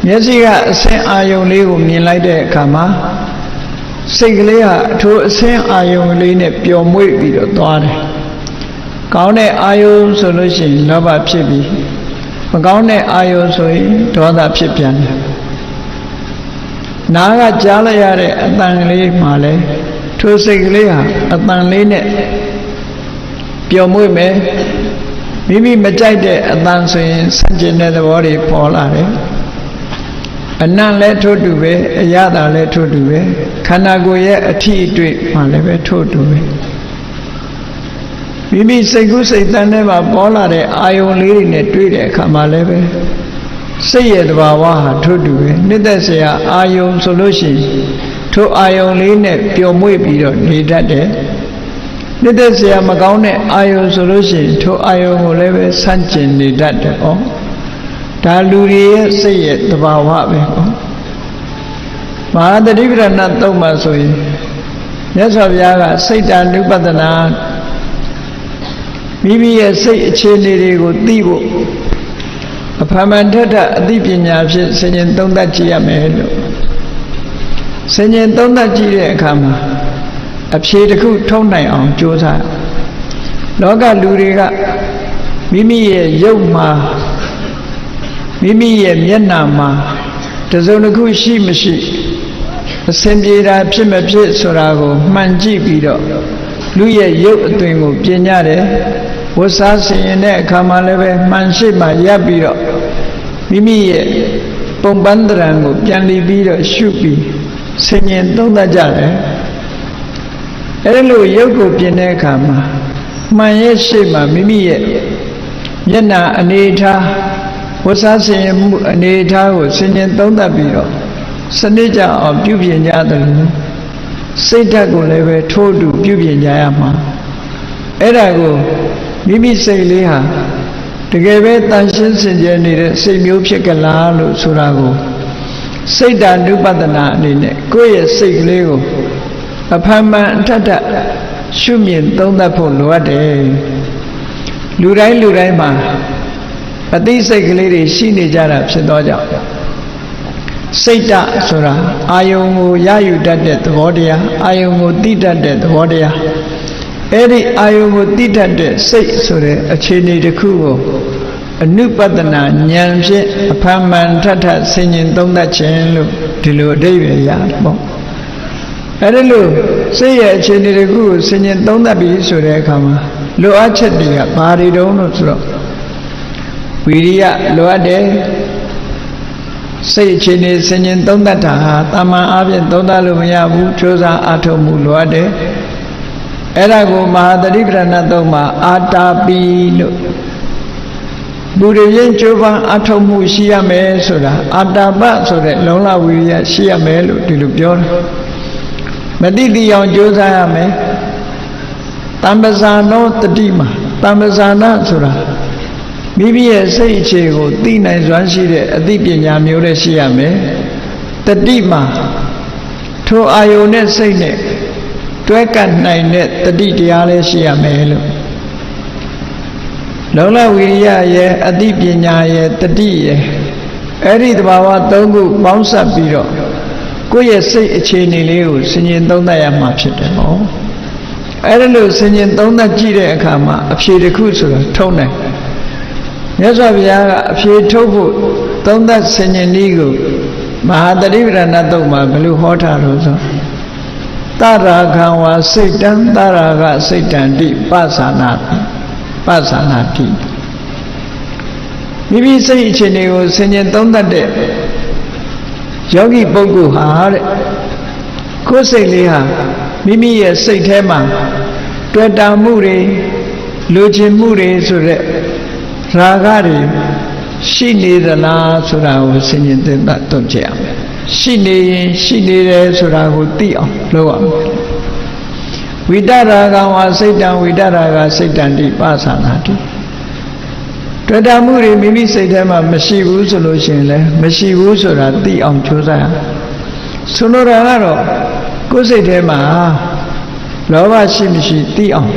မျက်စိကအစင်းအာယုံလေးကိုမြင်လိုက်တဲ့အခါမှာစိတ်ကလေးဟာထိုအစင်းအာယုံလေးနဲ့ပျော်မွေ့ပြီးတော့သွားတယ်ကောင်းတဲ့အာယုံဆိုလို့ရှိရင်လောဘဖြစ်ပြီးမကောင်းတဲ့အာယုံဆိုရင်ဒေါသဖြစ်ပြန်တယ်နာကကြားလိုက်ရတဲ့အတန်ကလေးမှလည်းထိုစိတ်ကလေးဟာအတန်လေးနဲ့ပျော်မွေ့မယ်မိမိမကြိုက်တဲ့အတန်ဆိုရင်ဆန့်ကျင်တဲ့သဘောတွေပေါ်လာတယ်အနံ့လည်းထို့တူပဲအရသာလည်းထို့တူပဲခန္ဓာကိုယ်ရဲ့အထီးအတွေ့မှလည်းပဲထို့တူပဲမိမိစိတ်ကူးစိတ်တန်းထဲမှာပေါ်လာတဲ့အာယုံလေးတွေနဲ့တွေ့တဲ့အခါမှာလည်းပဲစိတ်ရဲ့တဘာဝဟာထို့တူပဲနှစ်သက်စရာအာယုံဆိုလို့ရှိရင်ထိုအာယုံလေးနဲ့ပျော်မွေ့ပြီးတော့နေတတ်တယ်နှစ်သက်စရာမကောင်းတဲ့အာယုံဆိုလို့ရှိရင်ထိုအာယုံကိုလည်းပဲဆန့်ကျင်နေတတ်တယ်ဩဒါလူတွေရဲ့စိတ်ရဲ့တဘာဝပဲဩမဟာသတိပဋ္ဌာန်သုံးပါဆိုရင်မြတ်စွာဘုရားကစိတ်တ ानु ပတ္တနာမိမိရဲ့စိတ်အခြေအနေတွေကိုသိဖို့အဖမှန်ထက်အသိပညာဖြင့်ဆင်ញင်သုံးသပ်ကြည့်ရမယ်လို့ဆင်ញင်သုံးသပ်ကြည့်တဲ့အခါမှာအဖြေတစ်ခုထုတ်နိုင်အောင်ကြိုးစားလောကလူတွေကမိမိရဲ့ရုပ်မှာမိမိရဲ့မျက်နှာမှာတစုံတစ်ခုရှိမရှိအစဉ်ပြေတာဖြစ်မဖြစ်ဆိုတာကိုမှန်ကြည့်ပြီးတော့လူရဲ့ရုပ်အသွင်ကိုပြင်ကြတယ်ဝတ်စားဆင်ရင်တဲ့အခါမှာလည်းပဲမှန်ရှိမှရပ်ပြီးတော့မိမိရဲ့ပုံပန်းတရံကိုပြန်လီပြီးတော့ရှုပြီးဆင်ញင်သုံးသပ်ကြတယ်အဲဒီလိုရုပ်ကိုပြင်တဲ့အခါမှာမှန်ရဲ့ရှိမှမိမိရဲ့မျက်နှာအနေထားဝတ်စားဆင်ရင်မှုအနေထားကိုဆင်ញင်သုံးသပ်ပြီးတော့စနစ်ကြအောင်ပြုပြင်ကြတယ်စိတ်ဓာတ်ကိုလည်းပဲထိုးတူပြုပြင်ကြရမှာအဲ့ဒါကိုမိမိစိတ်လေးဟာတကယ်ပဲတန်ရှင်းစင်ကြယ်နေတဲ့စိတ်မျိုးဖြစ်ကြလားလို့ဆိုတာကိုစိတ်တ ानु ပတ္တနာအနေနဲ့ကိုယ့်ရဲ့စိတ်ကလေးကိုအဖန်မှန်အထက်ထရှုမြင်သုံးသပ်ဖို့လိုအပ်တယ်လူတိုင်းမှာအသိစိတ်ကလေးတွေရှိနေကြတာဖြစ်သောကြောင့်စိတ်တဆိုတာအာယုံကိုရယူတတ်တဲ့သဘောတရားအာယုံကိုသိတတ်တဲ့သဘောတရားအဲ့ဒီအာယုံကိုသိတတ်တဲ့စိတ်ဆိုတဲ့အခြေအနေတစ်ခုကိုအနုပတနာဉာဏ်ဖြင့်အဖန်မှန်ထထဆင်ញင်သုံးသပ်ခြင်းလို့ဒီလိုအဓိပ္ပာယ်ရတယ်ပေါ့အဲ့ဒီလိုစိတ်ရဲ့အခြေအနေတစ်ခုကိုဆင်ញင်သုံးသပ်ပြီးဆိုတဲ့အခါမှာလိုအပ်ချက်တွေကဘာတွေတုံးလို့ဆိုတော့ဝိရိယလိုအပ်တယ်စိတ်အခြေအနေဆင်ញင်သုံးသပ်တာဟာတာမန်အားဖြင့်သုံးသပ်လို့မရဘူးကြိုးစားအားထုတ်မှုလိုအပ်တယ်အဲ့ဒါကိုမဟာသတိပဋ္ဌာန်သုံးမှာအာတာပိလို့ဘူရိရင်ကြိုးပမ်းအားထုတ်မှုရှိရမယ်ဆိုတာအာတာပဆိုတဲ့လုံလဝိရိယရှိရမယ်လို့ဒီလိုပြောတယ်မတိတိအောင်ကြိုးစားရမယ်တမ္ပဇာနောတတိမှာတမ္ပဇာနာဆိုတာမိမိရဲ့စိတ်အခြေကိုသိနိုင်စွမ်းရှိတဲ့အသိပညာမျိုးနဲ့ရှိရမယ်တတိမှာထိုအာယုန်နဲ့စိတ်နဲ့တွဲကပ်နိုင်တဲ့တတိတရားလည်းရှိရမယ်လို့လုံလဝိရိယရဲ့အသိပညာရဲ့တတိရဲ့အဲ့ဒီတဘာဝသုံးခုပေါင်းစပ်ပြီးတော့ကိုယ့်ရဲ့စိတ်အခြေအနေလေးကိုဆင်ញင်သုံးသပ်ရမှာဖြစ်တယ်ဟောအဲ့ဒါလို့ဆင်ញင်သုံးသပ်ကြည့်တဲ့အခါမှာအဖြေတစ်ခုဆိုတာထုတ်နိုင်မြတ်စွာဘုရားကအဖြေထုတ်ဖို့သုံးသပ်ဆင်ញင်နည်းကိုမဟာသတိပဋ္ဌာန်သုံးမှာဘယ်လိုဟောထားလို့ဆိုတရာခံဝါစိတ်တံတရာကစိတ်တံတိပသနာတိမိမိစိတ်အခြေအနေကိုဆင်ញင်သုံးသပ်တဲ့ယောဂီပုဂ္ဂိုလ်ဟာတဲ့ကိုယ်စိတ်လေးဟာမိမိရဲ့စိတ်ထဲမှာတွေ့တာမှုတွေလူချင်မှုတွေဆိုတဲ့ရာဂတွေရှိနေသလားဆိုတာကိုဆင်ញင်သုံးသပ်တော့ကြရမယ်ရှိနေရင်ရှိနေတယ်ဆိုတာကိုသိအောင်လုပ်ရမယ်ဝိတရာဂဝါစိတ်တံဝိတရာဂစိတ်တံတိပသနာတိတွေ့တာမှုတွေမိမိစိတ်ထဲမှာမရှိဘူးဆိုလို့ရှိရင်လည်းမရှိဘူးဆိုတာသိအောင်ကြိုးစားရဆိုလိုတာကတော့ကိုယ်စိတ်ထဲမှာလောဘရှိမရှိသိအောင်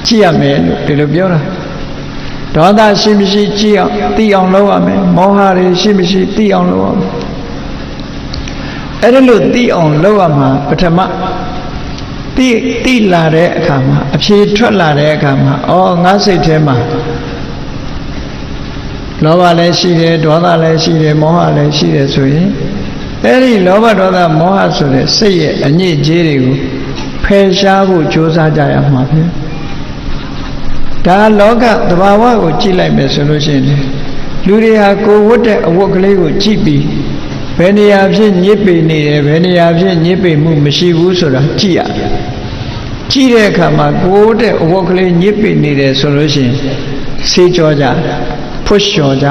ကြည့်ရမယ်လို့ဒီလိုပြောတာ ဒေါသရှိမရှိကြည့်အောင်သိအောင်လုပ်ရမယ်မောဟတွေရှိမရှိသိအောင်လုပ်ရမယ်အဲ့ဒါလို့သိအောင်လုပ်ရမှာပထမသိလာတဲ့အခါမှာအဖြေထွက်လာတဲ့အခါမှာငါစိတ်ထဲမှာလောဘလည်းရှိတယ်ဒေါသလည်းရှိတယ်မောဟလည်းရှိတယ်ဆိုရင်အဲ့ဒီလောဘဒေါသမောဟဆိုတဲ့စိတ်ရဲ့အညစ်အကြေးတွေကိုဖယ်ရှားဖို့ကြိုးစားကြရမှာပဲဒါလောကသဘာဝကိုကြည့်လိုက်မယ်ဆိုလို့ရှိရင်လူတွေဟာကိုယ်ဝတ်တဲ့အဝတ်ကလေးကိုကြည့်ပြီးဘယ်နေရာဖြစ်ညစ်ပေနေတယ်ဘယ်နေရာဖြစ်ညစ်ပေမှုမရှိဘူးဆိုတာကြည့်ရတယ်ကြည့်တဲ့အခါမှာကိုယ်ဝတ်တဲ့အဝတ်ကလေးညစ်ပေနေတယ်ဆိုလို့ရှိရင်ဆေးကြောကြဖွတ်လျှော်ကြ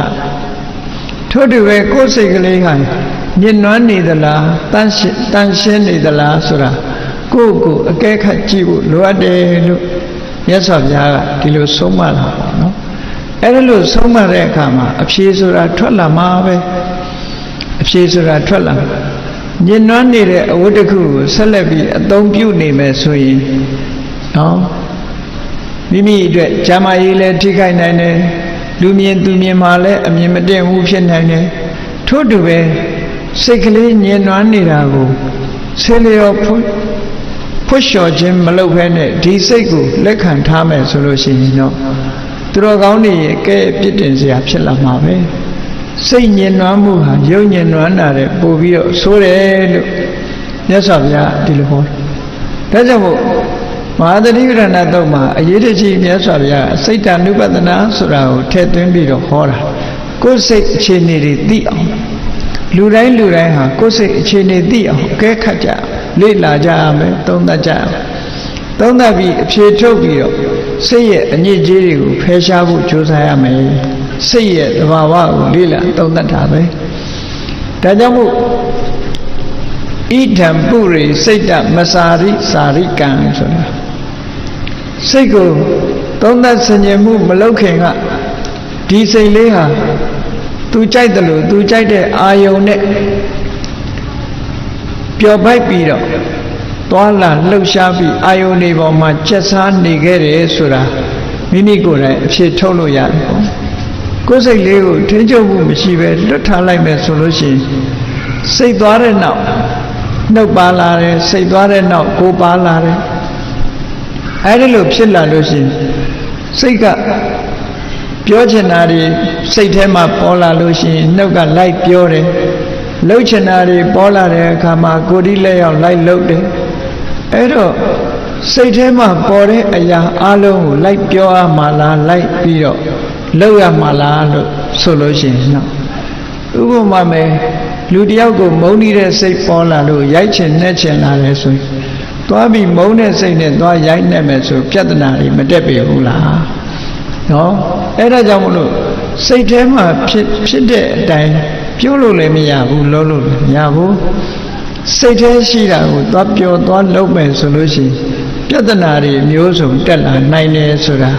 ထို့တူပဲကိုယ်စိတ်ကလေးဟာညစ်နွမ်းနေသလားတန်ရှင်းနေသလားဆိုတာကိုယ့်ကိုအကဲခတ်ကြည့်ဖို့လိုအပ်တယ်လို့မြတ်စွာဘုရားကဒီလိုဆုံးမလာပါနော်အဲ့ဒါလို့ဆုံးမတဲ့အခါမှာအဖြေဆိုတာထွက်လာမှာပဲအဖြေဆိုတာထွက်လာညင်နွမ်းနေတဲ့အဝတ်တစ်ခုကိုဆက်လက်ပြီးအသုံးပြုနေမယ်ဆိုရင်နော်မိမိအတွက်ဇာမရေးလည်းထိခိုက်နိုင်တယ်လူမြင်သူမြင်မှလည်းအမြင်မတည့်ဘူးဖြစ်နိုင်တယ်ထို့တူပဲစိတ်ကလေးညင်နွမ်းနေတာကိုဆေးလျော်ဖွတ်လျှော်ခြင်းမလုပ်ဘဲနဲ့ဒီစိတ်ကိုလက်ခံထားမယ်ဆိုလို့ရှိရင်တော့သူတော်ကောင်းတွေရဲ့ကဲပြစ်တင်စရာဖြစ်လာမှာပဲစိတ်ညင်နွမ်းမှုဟာယုံညင်နွမ်းတာတဲ့ပို့ပြီးတော့ဆိုးတယ်လို့မြတ်စွာဘုရားဒီလိုဟောတယ်ဒါကြောင့်မို့မဟာသတိပဋ္ဌာန်တုတ်မှာအရေးတကြီးမြတ်စွာဘုရားစိတ်တ ानु ပဒနာဆိုတာကိုထည့်သွင်းပြီးတော့ဟောတာကိုယ်စိတ်အခြေအနေတွေသိအောင်လူတိုင်းဟာကိုယ်စိတ်အခြေအနေသိအောင်အကဲခတ်ကြလေ့လာကြရမယ်သုံးသပ်ကြရမယ်သုံးသပ်ပြီးအဖြေထုတ်ပြီးတော့စိတ်ရဲ့အညစ်အကြေးတွေကိုဖယ်ရှားဖို့ကြိုးစားရမယ်စိတ်ရဲ့သဘာဝကိုလေ့လာသုံးသပ်တာပဲဒါကြောင့်မို့ဣဒံပုရိစိတ်တမစာရိစာရိကံဆိုတာစိတ်ကိုသုံးသပ်ဆင်ခြင်မှုမလုပ်ခင်ကဒီစိတ်လေးဟာသူကြိုက်တယ်လို့သူကြိုက်တဲ့အာယုံနဲ့ပျော်ပိုက်ပြီးတော့သွားလာလှုပ်ရှားပြီးအာယုန်တွေပေါ်မှာကျက်စားနေခဲ့တယ်ဆိုတာမိမိကိုယ်တိုင်အဖြစ်ထုတ်လို့ရတယ်ပေါ့ကိုယ်စိတ်လေးကိုထိန်းချုပ်မှုမရှိပဲလွတ်ထားလိုက်မယ်ဆိုလို့ရှိရင်စိတ်သွားတဲ့နောက်နှုတ်ပါလာတယ်စိတ်သွားတဲ့နောက်ကိုယ်ပါလာတယ်အဲဒီလိုဖြစ်လာလို့ရှိရင်စိတ်ကပြောချင်တာတွေစိတ်ထဲမှာပေါ်လာလို့ရှိရင်နှုတ်ကလိုက်ပြောတယ်လှုပ်ချင်တာတွေပေါ်လာတဲ့အခါမှာကိုယ်ဒီလက်ရောက်လိုက်လှုပ်တယ်အဲ့တော့စိတ်ထဲမှာပေါ်တဲ့အရာအလုံးကိုလိုက်ပြောရမှာလားလိုက်ပြီးတော့လှုပ်ရမှာလားလို့ဆိုလို့ရှိရင်နော်ဥပမာမယ်လူတယောက်ကိုမုန်းနေတဲ့စိတ်ပေါ်လာလို့ရိုက်ချင်နှက်ချင်လာတယ်ဆိုရင်သွားပြီးမုန်းတဲ့စိတ်နဲ့သွားရိုက်နှက်မယ်ဆိုပြဿနာတွေမတက်ပေဘူးလားနော်အဲ့ဒါကြောင့်မလို့စိတ်ထဲမှာဖြစ်တဲ့အတိုင်းပြောလို့လည်းမရဘူးလုံးလို့လည်းမရဘူးစိတ်ထဲရှိတာကိုသွားပြောသွားလုပ်မယ်ဆိုလို့ရှိရင်ပြဿနာတွေမျိုးစုံတက်လာနိုင်တယ်ဆိုတာ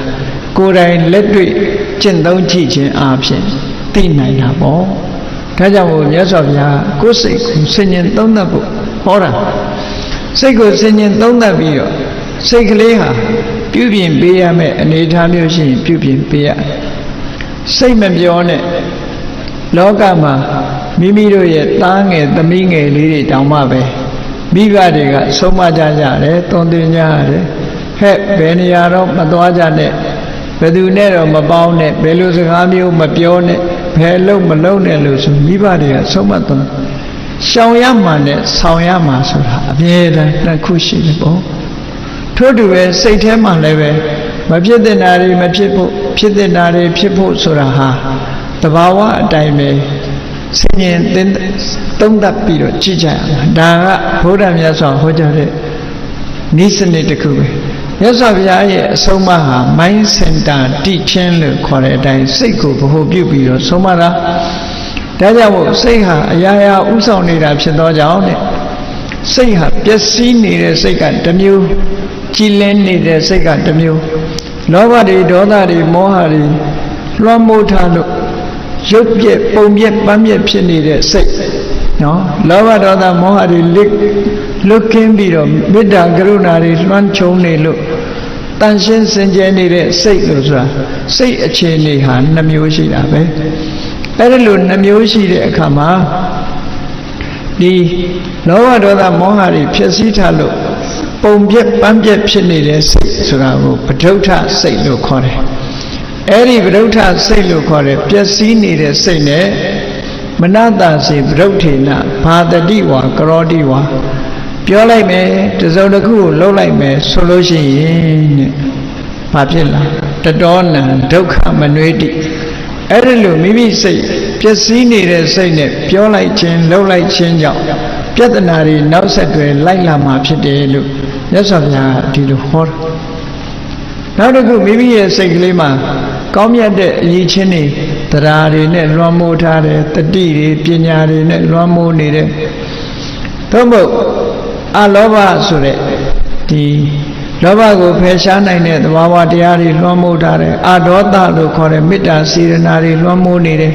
ကိုယ်တိုင်လက်တွေ့ကျင့်သုံးကြည့်ခြင်းအပြင်သိနိုင်တာပေါ့ဒါကြောင့်မို့မြတ်စွာဘုရားကိုယ်စိတ်ကိုဆင်ញင်သုံးသပ်ဖို့ဟောတာစိတ်ကိုဆင်ញင်သုံးသပ်ပြီးတော့စိတ်ကလေးဟာပြုပြင်ပေးရမယ့်အနေအထားမျိုးရှိရင်ပြုပြင်ပေးရစိတ်မပြောနဲ့လောကမှာမိမိတို့ရဲ့သားငယ်သမီးငယ်လေးတွေတောင်မှပဲမိဘတွေကဆုံးမကြကြတယ်သွန်သင်ကြရတယ်ဟဲ့ဘယ်နေရာတော့မသွားကြနဲ့ဘယ်သူနဲ့တော့မပေါင်းနဲ့ဘယ်လိုစကားမျိုးမပြောနဲ့ဘယ်လို့မလုပ်နဲ့လို့ဆိုမိဘတွေကဆုံးမသွန်ရှောင်ရမှနဲ့ဆောင်ရမှဆိုတာအမြဲတမ်းတစ်ခုရှိတယ်ပေါ့ထို့တူပဲစိတ်ထဲမှာလည်းပဲမဖြစ်တဲ့နာတွေမဖြစ်ဖို့ဖြစ်တဲ့နာတွေဖြစ်ဖို့ဆိုတာဟာတဘာဝအတိုင်းပဲဆင်ញင်သုံးသပ်ပြီးတော့ကြည့်ကြရမှာဒါကဘုရားမြတ်စွာဟောကြားတဲ့နည်းစနစ်တစ်ခုပဲမြတ်စွာဘုရားရဲ့အဆုံးအမဟာ mind center တိချင်းလို့ခေါ်တဲ့အတိုင်းစိတ်ကိုဗဟိုပြုပြီးတော့ဆုံးမတာဒါကြောင့်မို့စိတ်ဟာအရာရာဥဆောင်နေတာဖြစ်သောကြောင့်တဲ့စိတ်ဟာပျက်စီးနေတဲ့စိတ်ကတစ်မျိုးကြည်လင်းနေတဲ့စိတ်ကတစ်မျိုးလောဘတွေဒေါသတွေမောဟတွေလွှမ်းမိုးထားလို့ရုပ်ပြက်ပုံပြက်ပန်းပြက်ဖြစ်နေတဲ့စိတ်နော်လောဘဒေါသမောဟတွေလွတ်ကင်းပြီးတော့မေတ္တာကရုဏာတွေလွှမ်းခြုံနေလို့ တန်ရှင်းစင်ကြယ်နေတဲ့စိတ်လို့ဆိုတာစိတ်အခြေအနေဟာနှမျိုးရှိတာပဲအဲ့ဒီလိုနှမျိုးရှိတဲ့အခါမှာဒီလောဘဒေါသမောဟတွေဖြစ်စည်းထားလို့ပုံပြက်ပန်းပြက်ဖြစ်နေတဲ့စိတ်ဆိုတာကိုပဋ္ဌုထစိတ်လို့ခေါ်တယ်အဲ့ဒီပဋ္ဌုထစိတ်လို့ခေါ်တဲ့ပျက်စီးနေတဲ့စိတ်နဲ့မနတစေပဋ္ဌုထေနဘာတတိဝါကရောတိဝါပြောလိုက်မယ်တစုံတစ်ခုကိုလှုပ်လိုက်မယ်ဆိုလို့ရှိရင်တဲ့ဘာဖြစ်လာတတောနံဒုက္ခမနွေတိအဲ့ဒီလိုမိမိစိတ်ပျက်စီးနေတဲ့စိတ်နဲ့ပြောလိုက်ခြင်းလှုပ်လိုက်ခြင်းကြောင့်ပြဿနာတွေနောက်ဆက်တွဲလိုက်လာမှာဖြစ်တယ်လို့မြတ်စွာဘုရားဒီလိုဟောတယ်နောက်တစ်ခုမိမိရဲ့စိတ်ကလေးမှာကောင်းမြတ်တဲ့အရေးချင်းတွေတရားတွေနဲ့လွှမ်းမိုးထားတယ်တတိတွေပညာတွေနဲ့လွှမ်းမိုးနေတယ်သို့မဟုတ်အလောဘဆိုတဲ့ဒီလောဘကိုဖယ်ရှားနိုင်တဲ့သဘာဝတရားတွေလွှမ်းမိုးထားတယ်အဒေါသလို့ခေါ်တဲ့မေတ္တာစေရနာတွေလွှမ်းမိုးနေတယ်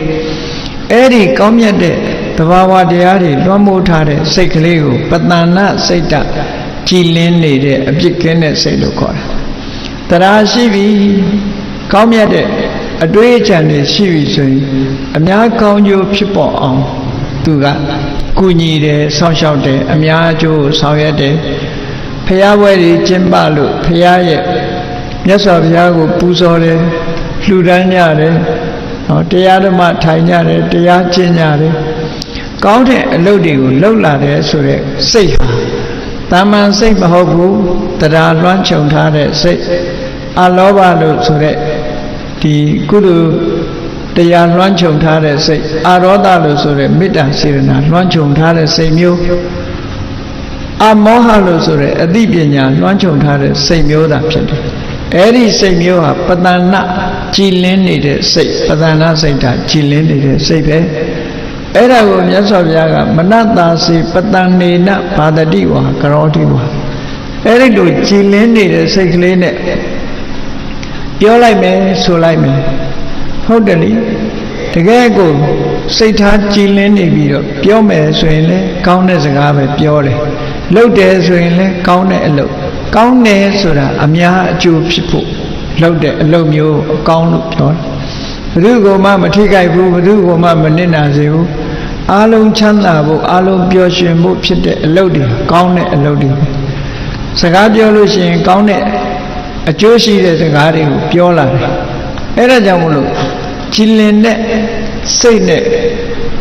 အဲ့ဒီကောင်းမြတ်တဲ့သဘာဝတရားတွေလွှမ်းမိုးထားတဲ့စိတ်ကလေးကိုပတဏစိတ်တကြည်လင်းနေတဲ့အပြစ်ကင်းတဲ့စိတ်လို့ခေါ်တယ်တရားရှိပြီကောင်းမြတ်တဲ့အတွေ့အကြံတွေရှိပြီဆိုရင်အများကောင်းကျိုးဖြစ်ပေါ်အောင်သူကကုညီတယ်ဆောင်းရှောက်တယ်အများအကျိုးဆောင်ရွက်တယ်ဖရာဝဲတွေကျင်းပလို့ဖရာရဲ့မြတ်စွာဘုရားကိုပူဇော်တယ်လှူဒန်းကြတယ်တရားဓမ္မထိုင်ကြတယ်တရားကျင့်ကြတယ်ကောင်းတဲ့အလုပ်တွေကိုလုပ်လာတယ်ဆိုတဲ့စိတ်ဟာတာမန်စိတ်မဟုတ်ဘူးတရားလွှမ်းခြုံထားတဲ့စိတ်အလောဘလို့ဆိုတဲ့ဒီကုသိုလ်တရားလွှမ်းခြုံထားတဲ့စိတ်အာရောဒလို့ဆိုတဲ့မေတ္တာစေရနာလွှမ်းခြုံထားတဲ့စိတ်မျိုးအမောဟလို့ဆိုတဲ့အသိပညာလွှမ်းခြုံထားတဲ့စိတ်မျိုးသာဖြစ်တယ်အဲ့ဒီစိတ်မျိုးဟာပတဏကြည်လင်းနေတဲ့စိတ်ပတဏစိတ်ဓာတ်ကြည်လင်းနေတဲ့စိတ်ပဲအဲ့ဒါကိုမြတ်စွာဘုရားကမနတာစေပတဏေနဘာတတိဝါကရောတိဝါအဲ့ဒီလိုကြည်လင်းနေတဲ့စိတ်ကလေးနဲ့ပြောလိုက်မယ်ဆိုလိုက်မယ်ဟုတ်တယ်လေတကယ်ကိုစိတ်ထားကြည်လင်းနေပြီးတော့ပြောမယ်ဆိုရင်လည်းကောင်းတဲ့စကားပဲပြောတယ်လုပ်တယ်ဆိုရင်လည်းကောင်းတဲ့အလုပ်ကောင်းတယ်ဆိုတာအများအကျိုးဖြစ်ဖို့လုပ်တဲ့အလုပ်မျိုးအကောင်းလို့ပြောတယ်ဘယ်သူကမှမထိခိုက်ဘူးဘယ်သူကမှမနစ်နာစေဘူးအားလုံးချမ်းသာဖို့အားလုံးပျော်ရွှင်ဖို့ဖြစ်တဲ့အလုပ်တွေကောင်းတဲ့အလုပ်တွေစကားပြောလို့ရှိရင်ကောင်းတဲ့အကျိုးရှိတဲ့စကားတွေကိုပြောလာတယ်အဲ့ဒါကြောင့်မလို့ကြည်လင်တဲ့စိတ်နဲ့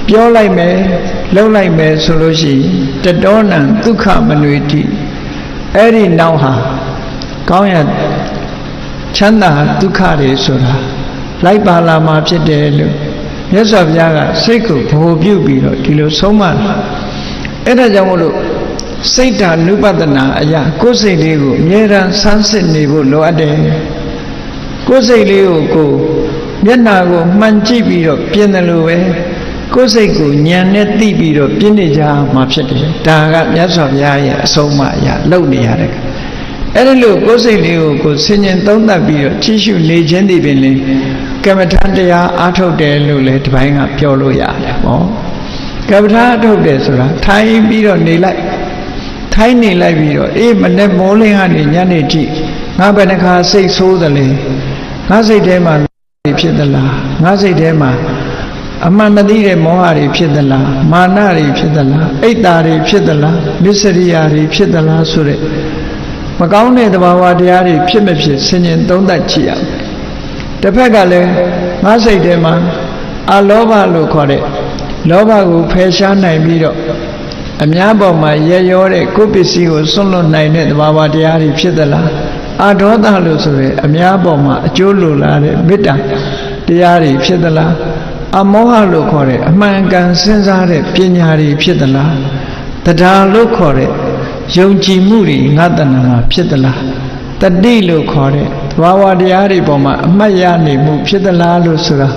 ပြောလိုက်မယ်လုပ်လိုက်မယ်ဆိုလို့ရှိရင်တတောနံဒုက္ခမနွေတိအဲ့ဒီနောက်ဟာကောင်းရချမ်းသာဒုက္ခတွေဆိုတာလိုက်ပါလာမှာဖြစ်တယ်လို့မြတ်စွာဘုရားကစိတ်ကိုဗဟုပြုပြီးတော့ဒီလိုဆုံးမအဲ့ဒါကြောင့်မလို့စိတ်ဓာနုပဒနာအရာကိုယ်စိတ်လေးကိုအမြဲတမ်းဆန်းစစ်နေဖို့လိုအပ်တယ်ကိုယ်စိတ်လေးကိုမျက်နာကိုမှန်ကြည့်ပြီးတော့ပြင်တယ်လို့ပဲကိုယ်စိတ်ကိုဉာဏ်နဲ့သိပြီးတော့ပြင်းနေကြမှာဖြစ်တယ်ဒါကမြတ်စွာဘုရားရဲ့အဆုံးအမအရာလုပ်နေရတယ်အဲ့ဒီလိုကိုယ်စိတ်လေးကိုဆင်ញင်သုံးသပ်ပြီးတော့ကြည့်ရှုနေခြင်းဒီပင်လေကမ္မထာတရားအားထုတ်တယ်လို့လည်းဒီပိုင်းကပြောလို့ရတယ်ပေါ့ကမ္မထာအားထုတ်တယ်ဆိုတာထိုင်ပြီးတော့နေလိုက်ထိုင်နေလိုက်ပြီးတော့အေးမနေ့မိုးလင်းကနေညနေထိငါဘယ်နှခါစိတ်ဆိုးတယ်လဲငါစိတ်ထဲမှာဖြစ်သလားငါစိတ်ထဲမှာအမှန်မသိတဲ့မောဟတွေဖြစ်သလားမာနတွေဖြစ်သလားအိတ်တာတွေဖြစ်သလားမစ္စရိယာတွေဖြစ်သလားဆိုတဲ့မကောင်းတဲ့သဘာဝတရားတွေဖြစ်မဖြစ်ဆင်ញင်သုံးသပ်ကြည့်ရအောင်တစ်ဖက်ကလည်းငါစိတ်ထဲမှာအလောဘလို့ခေါ်တဲ့လောဘကိုဖယ်ရှားနိုင်ပြီးတော့အများပေါ်မှာရရောတဲ့ကိုယ်ပစ္စည်းကိုစွန့်လွတ်နိုင်တဲ့သဘာဝတရားတွေဖြစ်သလားအဒေါသလို့ဆိုရဲအများပေါ်မှာအကျိုးလိုလားတဲ့မေတ္တာတရားတွေဖြစ်သလားအမောဟလို့ခေါ်တဲ့အမှန်ကန်စဉ်းစားတဲ့ပညာတွေဖြစ်သလားတရားလို့ခေါ်တဲ့ယုံကြည်မှုတွေငါတဏ္ဍာမှာဖြစ်သလားတတိလို့ခေါ်တဲ့သဘာဝတရားတွေပေါ်မှာအမှတ်ရနေမှုဖြစ်သလားလို့ဆိုတာ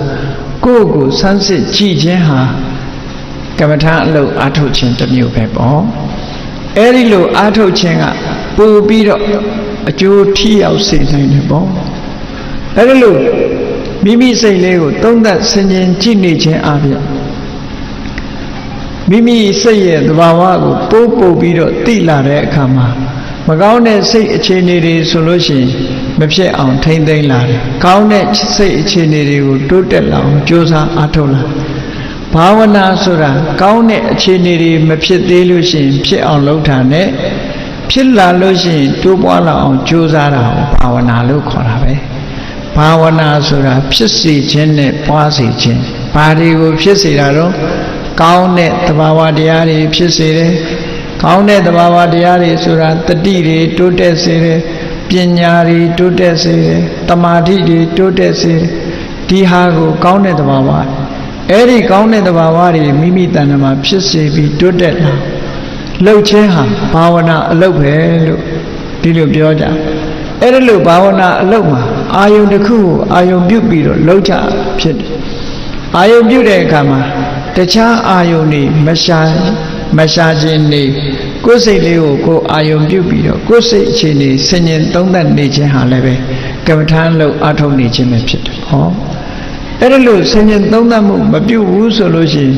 ကိုယ့်ကိုဆန်းစစ်ကြည့်ခြင်းဟာကမ္မထာအလုပ်အားထုတ်ခြင်းတစ်မျိုးပဲပေါ့အဲ့ဒီလိုအားထုတ်ခြင်းကပို့ပြီးတော့အကျိုးထိရောက်စေနိုင်တယ်ပေါ့အဲ့ဒီလိုမိမိစိတ်လေးကိုသုံးသပ်ဆင်ခြင်ကြည့်နေခြင်းအပြင်မိမိစိတ်ရဲ့သဘာဝကိုပို့ပြီးတော့သိလာတဲ့အခါမှာ မကောင်းတဲ့စိတ်အခြေအနေတွေဆိုလို့ရှိရင်မဖြစ်အောင်ထိမ့်သိမ့်လာတယ်ကောင်းတဲ့စိတ်အခြေအနေတွေကိုတိုးတက်လာအောင်ကြိုးစားအားထုတ်လာဘာဝနာဆိုတာကောင်းတဲ့အခြေအနေတွေမဖြစ်သေးလို့ရှိရင်ဖြစ်အောင်လုပ်တာနဲ့ဖြစ်လာလို့ရှိရင်တိုးပွားလာအောင်ကြိုးစားတာကိုဘာဝနာလို့ခေါ်တာပဲဘာဝနာဆိုတာဖြစ်စေခြင်းနဲ့ပွားစေခြင်းဘာတွေကိုဖြစ်စေတာတော့ကောင်းတဲ့သဘာဝတရားတွေဖြစ်စေတယ်ကောင်းတဲ့သဘာဝတရားတွေဆိုတာတတိတွေတိုးတက်စေတယ်ပညာတွေတိုးတက်စေတယ်တမာတိတွေတိုးတက်စေတယ်ဒီဟာကိုကောင်းတဲ့သဘာဝအဲ့ဒီကောင်းတဲ့သဘာဝတွေမိမိတဏ္ဍာမှာဖြစ်စေပြီးတိုးတက်လာလှုပ်ခြင်းဟာဘာဝနာအလုပ်ပဲလို့ဒီလိုပြောကြအဲ့ဒါလို့ဘာဝနာအလုပ်မှာအာယုန်တစ်ခုကိုအာယုန်ပြုတ်ပြီးတော့လှုပ်ကြဖြစ်တယ်အာယုန်ပြုတ်တဲ့အခါမှာတခြားအာယုန်တွေမရှာခြင်းနေကိုယ်စိတ်လေးကိုကိုယ်အာယုန်ပြုတ်ပြီးတော့ကိုယ်စိတ်အခြေအနေဆင်ញင်သုံးသပ်နေခြင်းဟာလည်းပဲကမ္မထာလို့အထောက်နေခြင်းပဲဖြစ်တယ်ဟောအဲ့ဒါလို့ဆင်ញင်သုံးသပ်မှုမပြုတ်ဘူးဆိုလို့ရှိရင်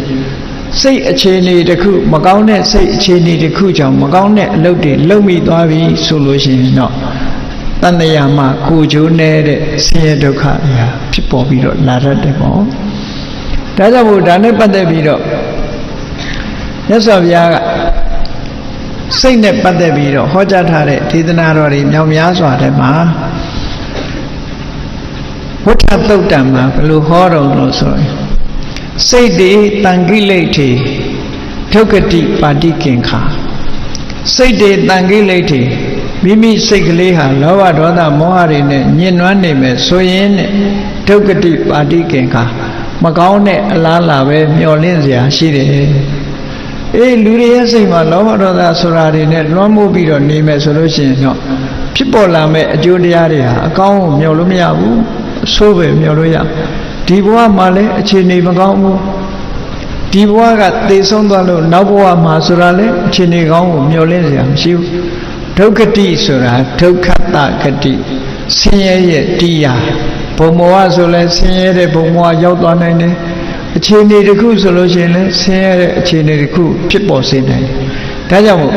စိတ်အခြေအနေတစ်ခုမကောင်းတဲ့စိတ်အခြေအနေတစ်ခုကြောင့်မကောင်းတဲ့အလုပ်တွေလုပ်မိသွားပြီဆိုလို့ရှိရင်တော့တဏှာမှာကိုကြိုးနေတဲ့ဆင်းရဲဒုက္ခတွေဖြစ်ပေါ်ပြီးတော့လာတတ်တယ်ပေါ့ဒါကြောင့်မို့ဒါနဲ့ပတ်သက်ပြီးတော့မြတ်စွာဘုရားကစိတ်နဲ့ပတ်သက်ပြီးတော့ဟောကြားထားတဲ့ဒေသနာတော်တွေမြောက်များစွာထဲမှာဝဋ္ဌသုတ်တံမှာဘယ်လိုဟောတော်လို့ဆိုရင်စိတ်တွေတန်ကိလေထေဒုက္ခတိပါတိကင်္ခာစိတ်တွေတန်ကိလေထေမိမိစိတ်ကလေးဟာလောဘဒေါသမောဟတွေနဲ့ညှဉ်းနှွမ်းနေမယ်ဆိုရင်ဒုက္ခတိပါတိကင်္ခာမကောင်းတဲ့အလားလာပဲမျောလင့်စရာရှိတယ်အေးလူတွေရဲ့စိတ်မှာလောဘဒေါသဆိုတာတွေနဲ့လွှမ်းမိုးပြီးတော့နေမယ်ဆိုလို့ရှိရင်တော့ဖြစ်ပေါ်လာမဲ့အကျိုးတရားတွေဟာအကောင်းကိုမျှော်လို့မရဘူးအဆိုးပဲမျှော်လို့ရဒီဘဝမှာလည်းအခြေအနေမကောင်းဘူးဒီဘဝကသေဆုံးသွားလို့နောက်ဘဝမှာဆိုတာလည်းအခြေအနေကောင်းကိုမျှော်လင့်စရာမရှိဘူးဒုက္ခတိဆိုတာဒုက္ခတဂတိဆင်းရဲရဲ့တရားဘုံဘဝဆိုလဲဆင်းရဲတဲ့ဘုံဘဝရောက်သွားနိုင်တယ်အခြေအနေတစ်ခုဆိုလို့ရှိရင်လည်းဆင်းရဲတဲ့အခြေအနေတစ်ခုဖြစ်ပေါ်စေနိုင်တယ်ဒါကြောင့်မို့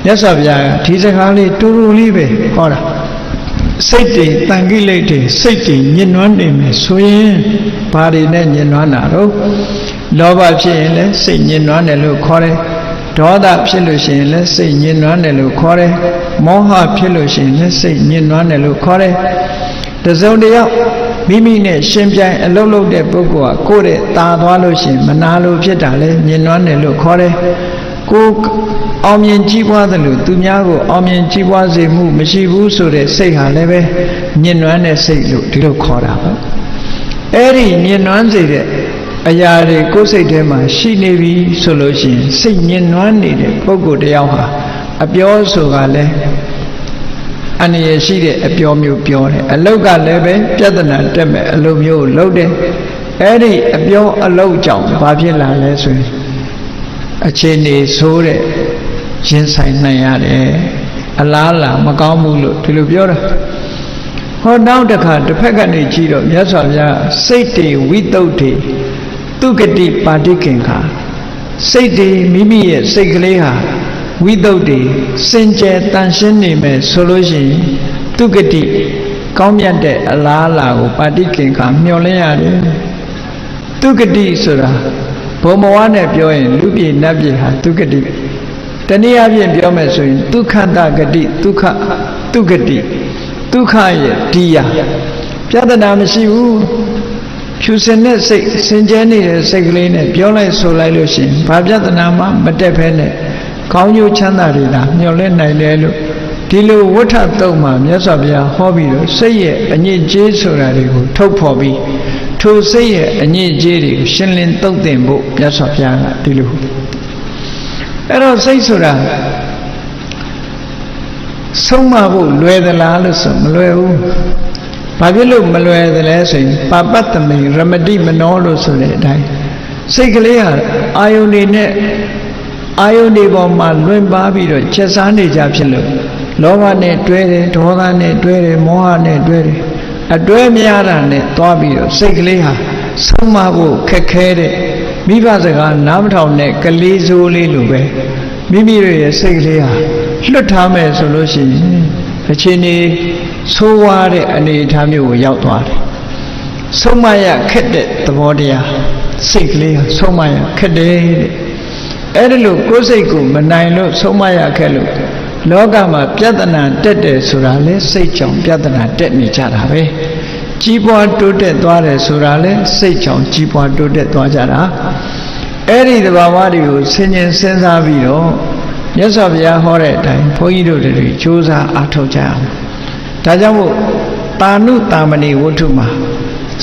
မြတ်စွာဘုရားကဒီစကားလေးတူတူလေးပဲဟောတာစိတ်တွေတန်ကိလေတွေစိတ်တွေညှဉ်းနှွမ်းနေမယ်ဆိုရင်ဘာတွေနဲ့ညှဉ်းနှွမ်းတာတော့လောဘဖြစ်ရင်လည်းစိတ်ညှဉ်းနှွမ်းတယ်လို့ခေါ်တယ်ဒေါသဖြစ်လို့ရှိရင်လည်းစိတ်ညှဉ်းနှွမ်းတယ်လို့ခေါ်တယ်မောဟဖြစ်လို့ရှိရင်လည်းစိတ်ညှဉ်းနှွမ်းတယ်လို့ခေါ်တယ်တစုံတယောက်မိမိနဲ့ရှင်ပြိုင်အလုပ်လုပ်တဲ့ပုဂ္ဂိုလ်ကကိုယ့်ရဲ့ตาသွားလို့ရှိရင်မနာလို့ဖြစ်တာလဲညှဉ်းနှွမ်းတယ်လို့ခေါ်တယ်ကိုအောင်မြင်ကြီးပွားတယ်လို့သူများကိုအောင်မြင်ကြီးပွားစေမှုမရှိဘူးဆိုတဲ့စိတ်ဟာလည်းပဲညှဉ်းနှွမ်းတဲ့စိတ်လို့ဒီလိုခေါ်တာပေါ့အဲ့ဒီညှဉ်းနှွမ်းစေတဲ့အရာတွေကိုယ်စိတ်ထဲမှာရှိနေပြီဆိုလို့ရှိရင်စိတ်ညှဉ်းနှွမ်းနေတဲ့ပုဂ္ဂိုလ်တယောက်ဟာအပြောဆိုကလည်းအန္တရာယ်ရှိတဲ့အပြောမျိုးပြောတယ်အလုတ်ကလည်းပဲပြဿနာတက်မဲ့အလုပ်မျိုးကိုလုပ်တယ်အဲ့ဒီအပြောအလုတ်ကြောင့်ဘာဖြစ်လာလဲဆိုရင်အခြေအနေဆိုးတဲ့ရင်ဆိုင်နိုင်ရတယ်အလားလာမကောင်းဘူးလို့ဒီလိုပြောတာဟောနောက်တစ်ခါတစ်ဖက်ကနေကြည့်တော့မြတ်စွာဘုရားစိတ်တွေဝိတုဒ္ဓိသူဂတိပါတိကင်္ခာစိတ်တွေမိမိရဲ့စိတ်ကလေးဟာဝိတုဒ္ဓိစင်ကြယ်တန်ရှင်းနေမယ်ဆိုလို့ရှိရင်သူဂတိကောင်းမြတ်တဲ့အလားအလာကိုပါတိကင်္ခာမျှော်လင့်ရတယ်သူဂတိဆိုတာဘုံဘဝနဲ့ပြောရင်လူပြည်နတ်ပြည်ဟာသူဂတိတနည်းအားဖြင့်ပြောမယ်ဆိုရင်ဒုက္ခတဂတိဒုက္ခသူဂတိဒုက္ခရဲ့တရားပြဿနာမရှိဘူးဖြူစင်တဲ့စိတ်စင်ကြဲနေတဲ့စိတ်ကလေးနဲ့ပြောလိုက်ဆိုလိုက်လို့ရှိရင်ဘာပြဿနာမှမတက်ဖဲနဲ့ကောင်းကျိုးချမ်းသာတွေသာမျှော်လင့်နိုင်တယ်လို့ဒီလိုဝဋ္ဌတုံမှာမြတ်စွာဘုရားဟောပြီးတော့စိတ်ရဲ့အညစ်အကြေးဆိုတာတွေကိုထုတ်ဖော်ပြီးထိုစိတ်ရဲ့အညစ်အကြေးတွေကိုရှင်းလင်းသုတ်သင်ဖို့မြတ်စွာဘုရားကဒီလိုအဲ့တော့စိတ်ဆိုတာဆုံးမဖို့လွယ်သလားလို့ဆိုမလွယ်ဘူးဘာဖြစ်လို့မလွယ်သလဲဆိုရင်ပါပတ္တမိရမတိမနောလို့ဆိုတဲ့အတိုင်းစိတ်ကလေးဟာအာယုန်တွေနဲ့အာယုန်တွေပေါ်မှာလွင်ပါပြီးတော့ချက်စားနေကြဖြစ်လို့လောဘနဲ့တွဲတယ်ဒေါသနဲ့တွဲတယ်မောဟနဲ့တွဲတယ်အတွဲများတာနဲ့သွားပြီးတော့စိတ်ကလေးဟာဆုံးမဖို့ခက်ခဲတဲ့မိဘစကားနားမထောင်တဲ့ကလေးစိုးလေးလိုပဲမိမိရဲ့စိတ်ကလေးဟာ လွတ်ထားမယ်ဆိုလို့ရှိရင်အခြေအနေဆိုးဝါးတဲ့အနေအထားမျိုးကိုရောက်သွားတယ်ဆုံးမရခက်တဲ့သဘောတရားစိတ်ကလေးဆုံးမရခက်တယ်တဲ့အဲ့ဒါလို့ကိုယ်စိတ်ကိုမနိုင်လို့ဆုံးမရခက်လို့လောကမှာပြဿနာတက်တယ်ဆိုတာလေစိတ်ကြောင့်ပြဿနာတက်နေကြတာပဲကြီးပွားတိုးတက်သွားတယ်ဆိုတာလေစိတ်ကြောင့်ကြီးပွားတိုးတက်သွားကြတာအဲ့ဒီသဘာဝတွေကိုဆင်ញင်စဉ်းစားပြီးတော့မြတ်စွာဘုရားဟောတဲ့အတိုင်းဘုန်းကြီးတို့တွေကြိုးစားအားထုတ်ကြအောင်ဒါကြောင့်မို့တာနုတာမဏိဝတ္ထုမှာ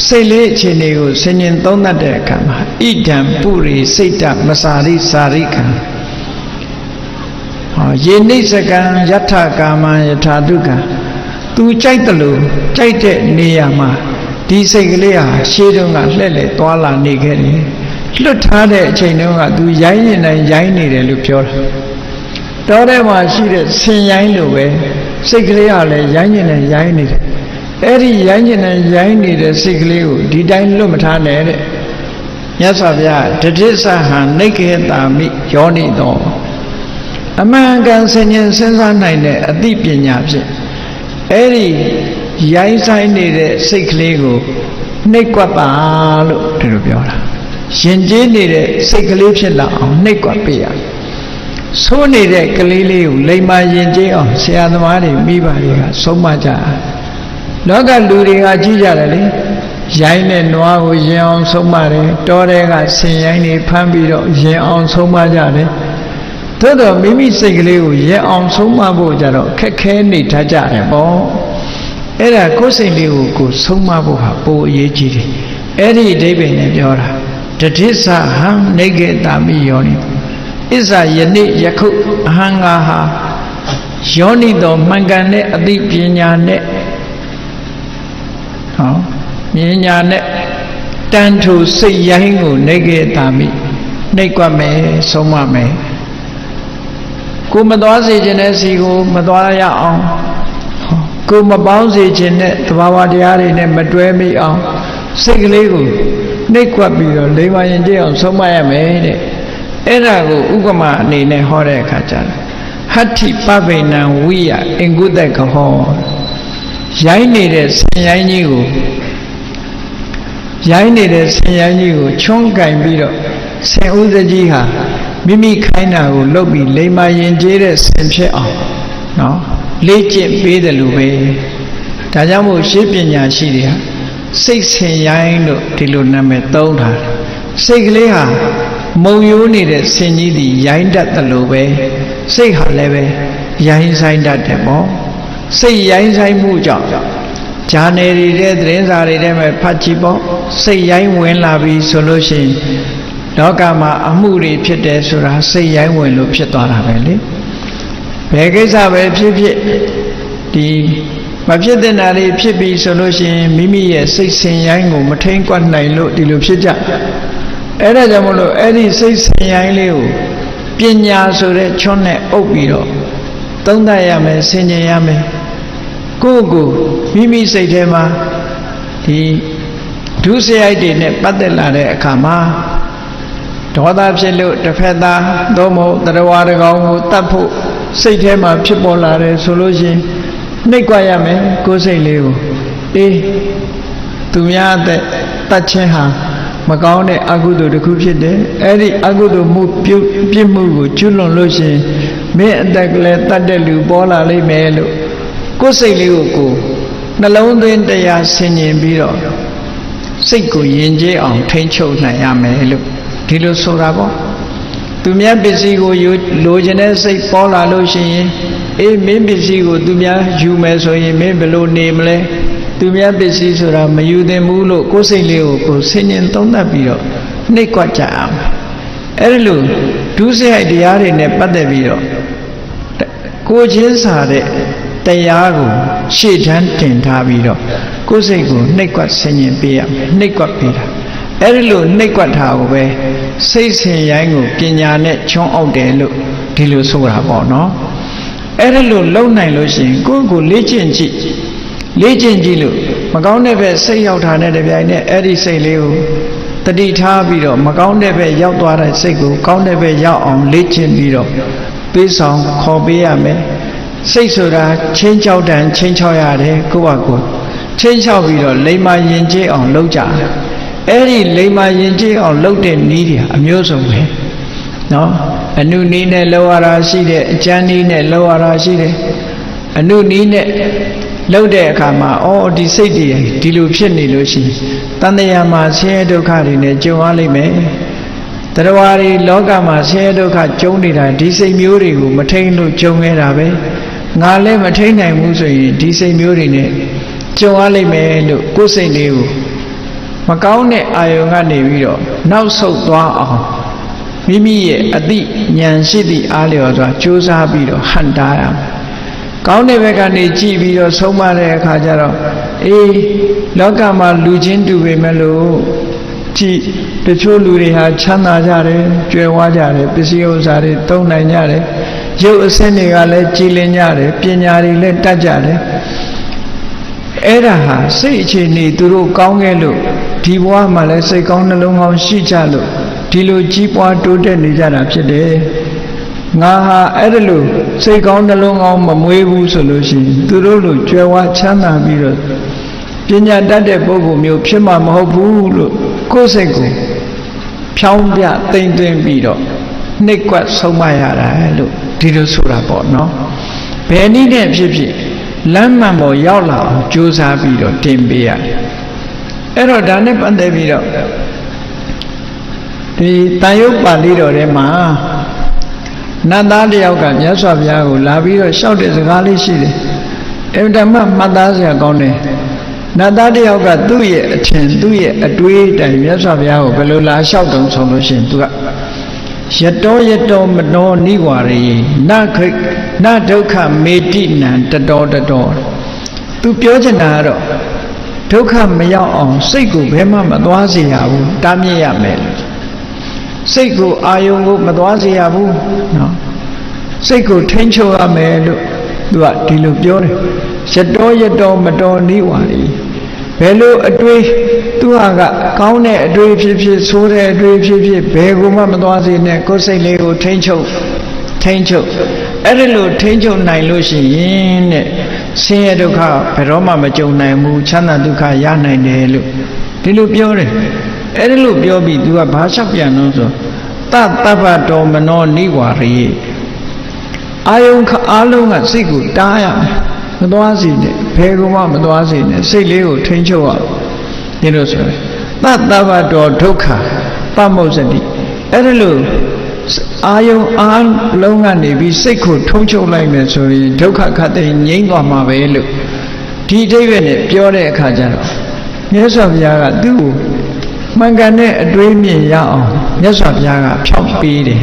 စိတ်လေးအခြေအနေကိုဆင်ញင်သုံးသပ်တဲ့အခါမှာဣဒံပုရိစိတ်တမစာရိစာရိကံယေနိစ္စကံယထကာမံယထာတုကံသူကြိုက်တယ်လို့ကြိုက်တဲ့နေရာမှာဒီစိတ်ကလေးဟာရှေးတုန်းကလှည့်လည်သွားလာနေခဲ့တယ်လွတ်ထားတဲ့အချိန်တုန်းကသူရိုင်းနေတိုင်းရိုင်းနေတယ်လို့ပြောတာတောထဲမှာရှိတဲ့ဆင်ရိုင်းလိုပဲစိတ်ကလေးကလည်းရိုင်းနေတယ်ရိုင်းနေတယ်အဲ့ဒီရိုင်းနေတယ်ရိုင်းနေတဲ့စိတ်ကလေးကိုဒီတိုင်းလွတ်မထားနဲ့တဲ့မြတ်စွာဘုရားတတိသဟံနိကေတာမိယောနိတော်အမှန်ကန်ဆင်ញင်စဉ်းစားနိုင်တဲ့အသိပညာဖြင့်အဲ့ဒီရိုင်းဆိုင်နေတဲ့စိတ်ကလေးကိုနှိပ်ကွက်ပါလို့ဒီလိုပြောတာရင်ကျေးနေတဲ့စိတ်ကလေးဖြစ်လာအောင်နှိပ်ကွက်ပေးရဆိုးနေတဲ့ကလေးလေးကိုလိမ္မာရင်ကျေးအောင်ဆရာသမားတွေမိဘတွေကဆုံးမကြလောကလူတွေကကြည့်ကြတယ်လေရိုင်းတဲ့နွားကိုရင်အောင်ဆုံးမတယ်တောထဲကဆင်ရိုင်းတွေဖမ်းပြီးတော့ရင်အောင်ဆုံးမကြတယ်သို့တော့မိမိစိတ်ကလေးကိုရင်အောင်ဆုံးမဖို့ကြတော့ခက်ခဲနေတတ်ကြတယ်ပေါ့အဲ့ဒါကိုယ်စိတ်လေးကိုကိုယ်ဆုံးမဖို့ဟာပိုအရေးကြီးတယ်အဲ့ဒီအဓိပ္ပာယ်နဲ့ပြောတာတတိသဟံနိကေတာမိယောနိဣဇာယနေ့ယခုအဟံငါဟာယောနိတော်မှန်ကန်တဲ့အသိပညာနဲ့ပညာနဲ့တန်ထူစိတ်ရိုင်းကိုနိကေတာမိနှိပ်ကွက်မယ်ဆုံးမမယ်ကိုမသွားစေခြင်းတဲ့စီကိုမသွားရအောင်ကိုမပေါင်းစေခြင်းတဲ့သဘာဝတရားတွေနဲ့မတွဲမိအောင်စိတ်ကလေးကိုနှိပ်ကွက်ပြီးတော့လိမ္မာရင်ကြည့်အောင်ဆုံးမရမယ်တဲ့အဲ့ဒါကိုဥပမာအနေနဲ့ဟောတဲ့အခါကျတော့ဟတ္ထိပဗေနံဝိယအင်္ဂုတ္တကဟောရိုင်းနေတဲ့ဆင်ရိုင်းကြီးကိုချွန်းကင်ပြီးတော့ဆင်ဥစကြီးဟာမိမိခိုင်းတာကိုလုပ်ပြီးလိမ္မာရင်ကျေးတဲ့ဆင်ဖြစ်အောင်နော်လေ့ကျင့်ပေးတယ်လို့ပဲဒါကြောင့်မို့ရှင်းပညာရှိတွေဟာစိတ်ဆင်ရိုင်းလို့ဒီလိုနာမည်သုံးထားတယ်စိတ်ကလေးဟာမုံယိုးနေတဲ့ဆင်ကြီးဒီရိုင်းတတ်တယ်လို့ပဲစိတ်ဟာလည်းပဲရိုင်းဆိုင်တတ်တယ်ပေါ့စိတ်ရိုင်းဆိုင်မှုကြောင့်ဂျာနယ်တွေတဲ့သတင်းစာတွေထဲမှာဖတ်ကြည့်ပေါ့စိတ်ရိုင်းဝင်လာပြီဆိုလို့ရှိရင်လောကမှာအမှုတွေဖြစ်တယ်ဆိုတာစိတ်ရိုင်းဝင်လို့ဖြစ်သွားတာပဲလေဘယ်ကိစ္စပဲဖြစ်ဖြစ်ဒီမဖြစ်တဲ့နာတွေဖြစ်ပြီဆိုလို့ရှိရင်မိမိရဲ့စိတ်ဆင်ရိုင်းကိုမထိန်ကွက်နိုင်လို့ဒီလိုဖြစ်ကြအဲ့ဒါကြောင့်မလို့အဲ့ဒီစိတ်ဆင်ရိုင်းလေးကိုပညာဆိုတဲ့ချွန်းနဲ့အုပ်ပြီးတော့သုံးသပ်ရမယ်ဆင်ခြင်ရမယ်ကိုယ့်ကိုမိမိစိတ်ထဲမှာဒီဒုစရိုက်တွေနဲ့ပတ်သက်လာတဲ့အခါမှာဒေါသဖြစ်လို့တစ်ဖက်သားသို့မဟုတ်တရားဝါတကောင်ကိုတတ်ဖို့စိတ်ထဲမှာဖြစ်ပေါ်လာတယ်ဆိုလို့ရှိရင်နှိပ်ကွက်ရမယ်ကိုယ်စိတ်လေးကိုသူများအသက်တတ်ခြင်းဟာမကောင်းတဲ့အကုသိုလ်တစ်ခုဖြစ်တယ်အဲ့ဒီအကုသိုလ်မှုပြစ်မှုကိုကျွလွန်လို့ရှိရင်မင်းအသက်ကလေးတတ်တဲ့လူပေါ်လာလိမ့်မယ်လို့ကိုယ်စိတ်လေးကိုနှလုံးသွင်းတရားဆင်ញင်ပြီးတော့စိတ်ကိုယဉ်ကျေးအောင်ထိန်းချုပ်နိုင်ရမယ်လို့ဒီလိုဆိုတာပေါ့သူများပစ္စည်းကိုလိုချင်တဲ့စိတ်ပေါ်လာလို့ရှိရင်မင်းပစ္စည်းကိုသူများယူမယ်ဆိုရင်မင်းဘယ်လိုနေမလဲသူများပစ္စည်းဆိုတာမယူသင့်ဘူးလို့ကိုယ်စိတ်လေးကိုဆင်ញင်သုံးသပ်ပြီးတော့နှိပ်ကွက်ကြအောင်အဲ့ဒီလိုဒုစရိုက်တရားတွေနဲ့ပတ်သက်ပြီးတော့ကိုချင်းစာတဲ့တရားကိုရှေ့တန်းတင်ထားပြီးတော့ကိုယ်စိတ်ကိုနှိပ်ကွက်ဆင်ញင်ပေးရမယ်နှိပ်ကွက်ပေးတာအဲ့ဒီလိုနှိပ်ကွက်ထားကိုပဲစိတ်ဆင်ရိုင်းကိုပညာနဲ့ချွန်းအောင်တယ်လို့ဒီလိုဆိုတာပေါ့နော်အဲ့ဒီလိုလုံနိုင်လို့ရှိရင်ကိုယ့်ကိုလေ့ကျင့်ကြည့်လို့မကောင်းတဲ့ဘက်စိတ်ရောက်တာနဲ့တပြိုင်နက်အဲ့ဒီစိတ်လေးကိုတတိထားပြီးတော့မကောင်းတဲ့ဘက်ရောက်သွားတဲ့စိတ်ကိုကောင်းတဲ့ဘက်ရောက်အောင်လေ့ကျင့်ပြီးတော့ပ သွေးဆောင်ခေါ်ပေးရမယ်စိတ်ဆိုတာချင်းချောက်တန်ချင်းချောက်ရတယ်ကိုယ့်ဘာကိုချင်းချောက်ပြီးတော့လိမ္မာယဉ်ကျေးအောင်လုပ်ကြအဲ့ဒီလိမ္မာယဉ်ကျေးအောင်လုပ်တဲ့နည်းတွေအမျိုးစုံပဲနော်အနုနည်းနဲ့လောက်ရတာရှိတယ်အကျမ်းနည်းနဲ့လောက်ရတာရှိတယ်အနုနည်းနဲ့လုပ်တဲ့အခါမှာဒီစိတ်တွေဒီလိုဖြစ်နေလို့ရှိရင်တန်တရားမှာဆင်းရဲဒုက္ခတွေနဲ့ကြုံရလိမ့်မယ်တရားတွေလောကမှာဆင်းရဲဒုက္ခကြုံနေတာဒီစိတ်မျိုးတွေကိုမထိန်လို့ကြုံနေတာပဲငါလည်းမထိန်နိုင်ဘူးဆိုရင်ဒီစိတ်မျိုးတွေနဲ့ကြုံရလိမ့်မယ်လို့ကိုယ်စိတ်လေးကိုမကောင်းတဲ့အာယုံကနေပြီးတော့နောက်ဆုတ်သွားအောင်မိမိရဲ့အသိဉာဏ်ရှိသည့်အားလျော်စွာကြိုးစားပြီးတော့ဟန်တားရမယ်ကောင်းတဲ့ဘက်ကနေကြည့်ပြီးတော့ဆုံးမတဲ့အခါကျတော့လောကမှာလူချင်းတူပေမဲ့လို့ကြည်တချို့လူတွေဟာချမ်းသာကြတယ်ကြွယ်ဝကြတယ်ပစ္စည်းဥစ္စာတွေသုံးနိုင်ကြတယ်ရုပ်အဆင့်တွေကလည်းကြည်လင်ကြတယ်ပညာတွေလည်းတတ်ကြတယ်အဲ့ဒါဟာစိတ်အခြေအနေသူတို့ကောင်းခဲ့လို့ဒီဘဝမှာလည်းစိတ်ကောင်းနှလုံးကောင်းရှိကြလို့ဒီလိုကြီးပွားတိုးတက်နေကြတာဖြစ်တယ်ငါဟာအဲ့ဒါလို့စိတ်ကောင်းနှလုံးကောင်းမမွေးဘူးဆိုလို့ရှိရင်သူတို့လိုကြွယ်ဝချမ်းသာပြီးတော့ပညာတတ်တဲ့ပုဂ္ဂိုလ်မျိုးဖြစ်မှာမဟုတ်ဘူးလို့ကိုယ်စိတ်ကိုဖြောင်းပြသိမ့်သွင်းပြီးတော့နှိပ်ကွက်ဆုံးမရတာလို့ဒီလိုဆိုတာပေါ့နော်ဘယ်နည်းနဲ့ဖြစ်ဖြစ်လမ်းမှန်ပေါ်ရောက်လာအောင်ကြိုးစားပြီးတော့တင်ပေးရတယ်အဲ့တော့ဒါနဲ့ပတ်သက်ပြီးတော့ဒီတန်ရုပ်ပါဠိတော်ထဲမှာနတ်သားတယောက်ကမြတ်စွာဘုရားကိုလာပြီးတော့လျှောက်တဲ့စကားလေးရှိတယ်အင်တမမှတ်သားစရာကောင်းတယ်နတ်သားတယောက်ကသူ့ရဲ့အထင်သူ့ရဲ့အတွေးတိုင်မြတ်စွာဘုရားကိုဘယ်လိုလာလျှောက်တုံးဆုံးလို့ရှိရင်သူကယတောယတောမနောနိဝါရေနဒုက္ခမေတိနံတတောတတောသူပြောချင်တာကတော့ဒုက္ခမရောက်အောင်စိတ်ကိုဘယ်မှမသွားစေရဘူးတားမြစ်ရမယ်စိတ်ကိုအာယုံကိုမသွားစေရဘူးနော်စိတ်ကိုထိန်းချုပ်ရမယ်လို့သူကဒီလိုပြောတယ်ယတောမတောနိဝါရီဘယ်လိုအတွေးသူဟာကကောင်းတဲ့အတွေးဖြစ်ဖြစ်ဆိုးတဲ့အတွေးဖြစ်ဖြစ်ဘယ်ကိုမှမသွားစေနဲ့ကိုယ်စိတ်လေးကိုထိန်းချုပ်အဲ့ဒီလိုထိန်းချုပ်နိုင်လို့ရှိရင်တဲ့ဆင်းရဲဒုက္ခဘယ်တော့မှမကြုံနိုင်ဘူးချမ်းသာဒုက္ခရနိုင်တယ်လို့ဒီလိုပြောတယ်အဲ့ဒီလိုပြောပြီးသူကဘာလျှောက်ပြန်လို့ဆိုတတပ္ပတောမနောနိဝါရေအာယုံအားလုံးကစိတ်ကိုတားရမယ်မသွားစေနဲ့ဘယ်ကောမှမသွားစေနဲ့စိတ်လေးကိုထိန်းချုပ်ရဒီလိုဆိုရင်တတပ္ပတောဒုက္ခပမုစတိအဲ့ဒီလိုအာယုံအားလုံးကနေပြီးစိတ်ကိုထုံးချုပ်လိုက်မယ်ဆိုရင်ဒုက္ခခတ်တဲ့ငြိမ်းသွားမှာပဲလို့ဒီအဓိပ္ပာယ်နဲ့ပြောတဲ့အခါကျတော့မြတ်စွာဘုရားကသူ့ကိုမှန်ကန်တဲ့အတွေးမြင်ရအောင်မြတ်စွာဘုရားကဖြောင့်ပေးတယ်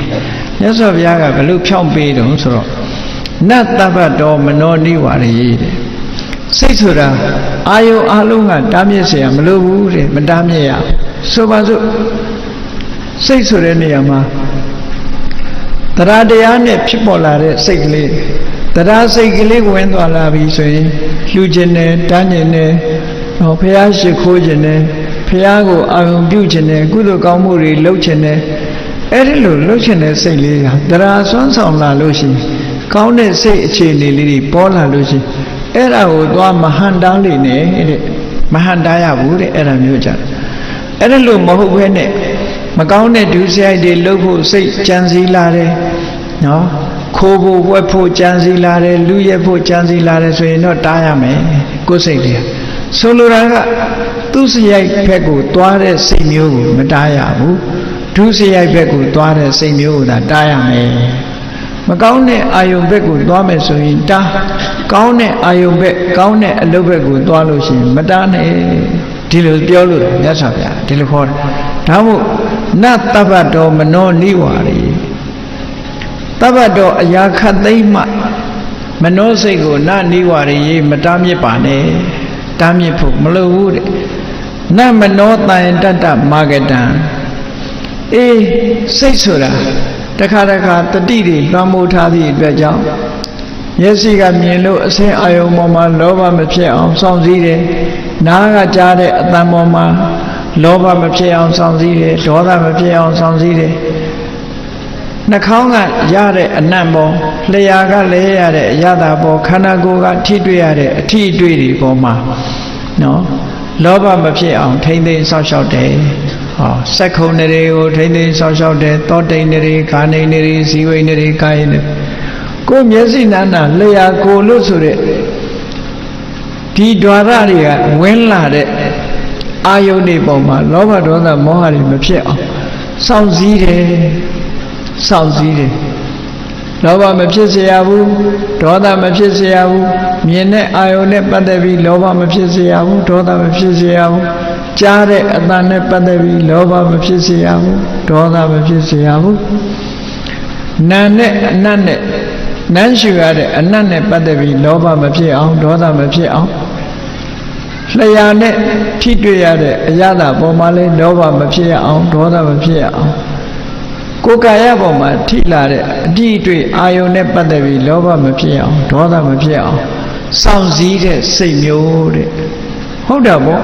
မြတ်စွာဘုရားကဘယ်လိုဖြောင့်ပေးတုံးဆိုတော့နတ်တပ္ပတောမနောနိဝါရေတဲ့စိတ်ဆိုတာအာယုံအားလုံးကတားမြစ်เสียမလိုဘူးတဲ့မတားမြစ်ရဆိုပါစို့စိတ်ဆိုတဲ့နေရာမှာတရားတရားနဲ့ဖြစ်ပေါ်လာတဲ့စိတ်ကလေးတရားစိတ်ကလေးဝင်သွားလာပြီဆိုရင်လှူခြင်းနဲ့တန်းခြင်းနဲ့ဘုရားရှိခိုးခြင်းနဲ့ဘုရားကိုအာရုံပြုခြင်းနဲ့ကုသိုလ်ကောင်းမှုတွေလုပ်ခြင်းနဲ့အဲ့ဒီလိုလုပ်ခြင်းတဲ့စိတ်လေးကတရားဆွမ်းဆောင်လာလို့ရှိရင်ကောင်းတဲ့စိတ်အခြေအနေလေးတွေပေါ်လာလို့ရှိရင်အဲ့ဒါကိုသွားမဟန်တားလိမ့်နဲ့တဲ့မဟန်တားရဘူးတဲ့အဲ့ဒါမျိုးကြအဲ့ဒါလို့မဟုတ်ဘဲနဲ့မကောင်းတဲ့ဒုစရိုက်တွေလုပ်ဖို့စိတ်ကြံစည်လာတယ်နော်ခိုးဖို့ဝက်ဖို့ကြံစည်လာတယ်လူရက်ဖို့ကြံစည်လာတယ်ဆိုရင်တော့တားရမယ်ကိုယ်စိတ်လေးဆိုလိုတာကသူစရိုက်ဘက်ကိုသွားတဲ့စိတ်မျိုးကိုမတားရဘူးဒုစရိုက်ဘက်ကိုသွားတဲ့စိတ်မျိုးကိုသာတားရမယ်မကောင်းတဲ့အာယုံဘက်ကိုသွားမယ်ဆိုရင်တားကောင်းတဲ့အာယုံဘက်ကောင်းတဲ့အလုပ်ဘက်ကိုသွားလို့ရှိရင်မတားနဲ့ဒီလိုပြောလို့မြတ်စွာဘုရားဒီလိုခေါ်တယ်ဒါမို့နတ်တပ္ပတောမနောနိဝါရီတပ္ပတောအရာခတ်သိမ့်မှမနောစိတ်ကိုနနိဝါရီမတားမြစ်ပါနဲ့တားမြစ်ဖို့မလိုဘူးတဲ့နမနောတန်တတ္တမာဂတံစိတ်ဆိုတာတခါတခါတတိတွေလွှမ်းမိုးထားသည့်အတွက်ကြောင့်မျက်စိကမြင်လို့အစင်းအာယုံပေါ်မှာလောဘမဖြစ်အောင်စောင့်စည်းတယ်နားကကြားတဲ့အသံပေါ်မှာလောဘမဖြစ်အောင်စောင့်စည်းတယ်ဒေါသမဖြစ်အောင်စောင့်စည်းတယ် နှာခေါင်းကရတဲ့အနံ့ပေါ်လျှာကလဲရတဲ့အရသာပေါ်ခန္ဓာကိုယ်ကထိတွေ့ရတဲ့အထီးအတွေ့တွေပေါ်မှာနော်လောဘမဖြစ်အောင်ထိမ့်သိမ်းဆောက်ရှောက်တယ်ဟောစက္ခုံတွေကိုထိမ့်သိမ်းဆောက်ရှောက်တယ်တောတိန်တွေခါနေတွေဇီဝိန်တွေကာယတွေကိုမျက်စိနာနာလျှာကိုလို့ဆိုတဲ့ဒီဓာရတွေကဝင်လာတဲ့အာယုန်တွေပေါ်မှာလောဘဒေါသမောဟတွေမဖြစ်အောင်စောင့်စည်းတယ်စောင့်စည်းတယ်လောဘမဖြစ်เสียဘူးဒေါသမဖြစ်เสียဘူးမြင်တဲ့အာယုန်နဲ့ပတ်သက်ပြီးလောဘမဖြစ်เสียဘူးဒေါသမဖြစ်เสียဘူးကြားတဲ့အတန်နဲ့ပတ်သက်ပြီးလောဘမဖြစ်เสียဘူးဒေါသမဖြစ်เสียဘူးနာနဲ့အနတ်နဲ့နမ်းရှူရတဲ့အနတ်နဲ့ပတ်သက်ပြီးလောဘမဖြစ်အောင်ဒေါသမဖြစ်အောင်လျှာနဲ့ထိတွေ့ရတဲ့အရသာပေါ်မှာလဲလောဘမဖြစ်ရအောင်ဒေါသမဖြစ်ရအောင်ကိုယ်ကာယပေါ်မှာထိလာတဲ့အတိအတွေ့အာယုန်နဲ့ပတ်သက်ပြီးလောဘမဖြစ်အောင်ဒေါသမဖြစ်အောင်စောင့်စည်းတဲ့စိတ်မျိုးတဲ့ဟုတ်တာပေါ့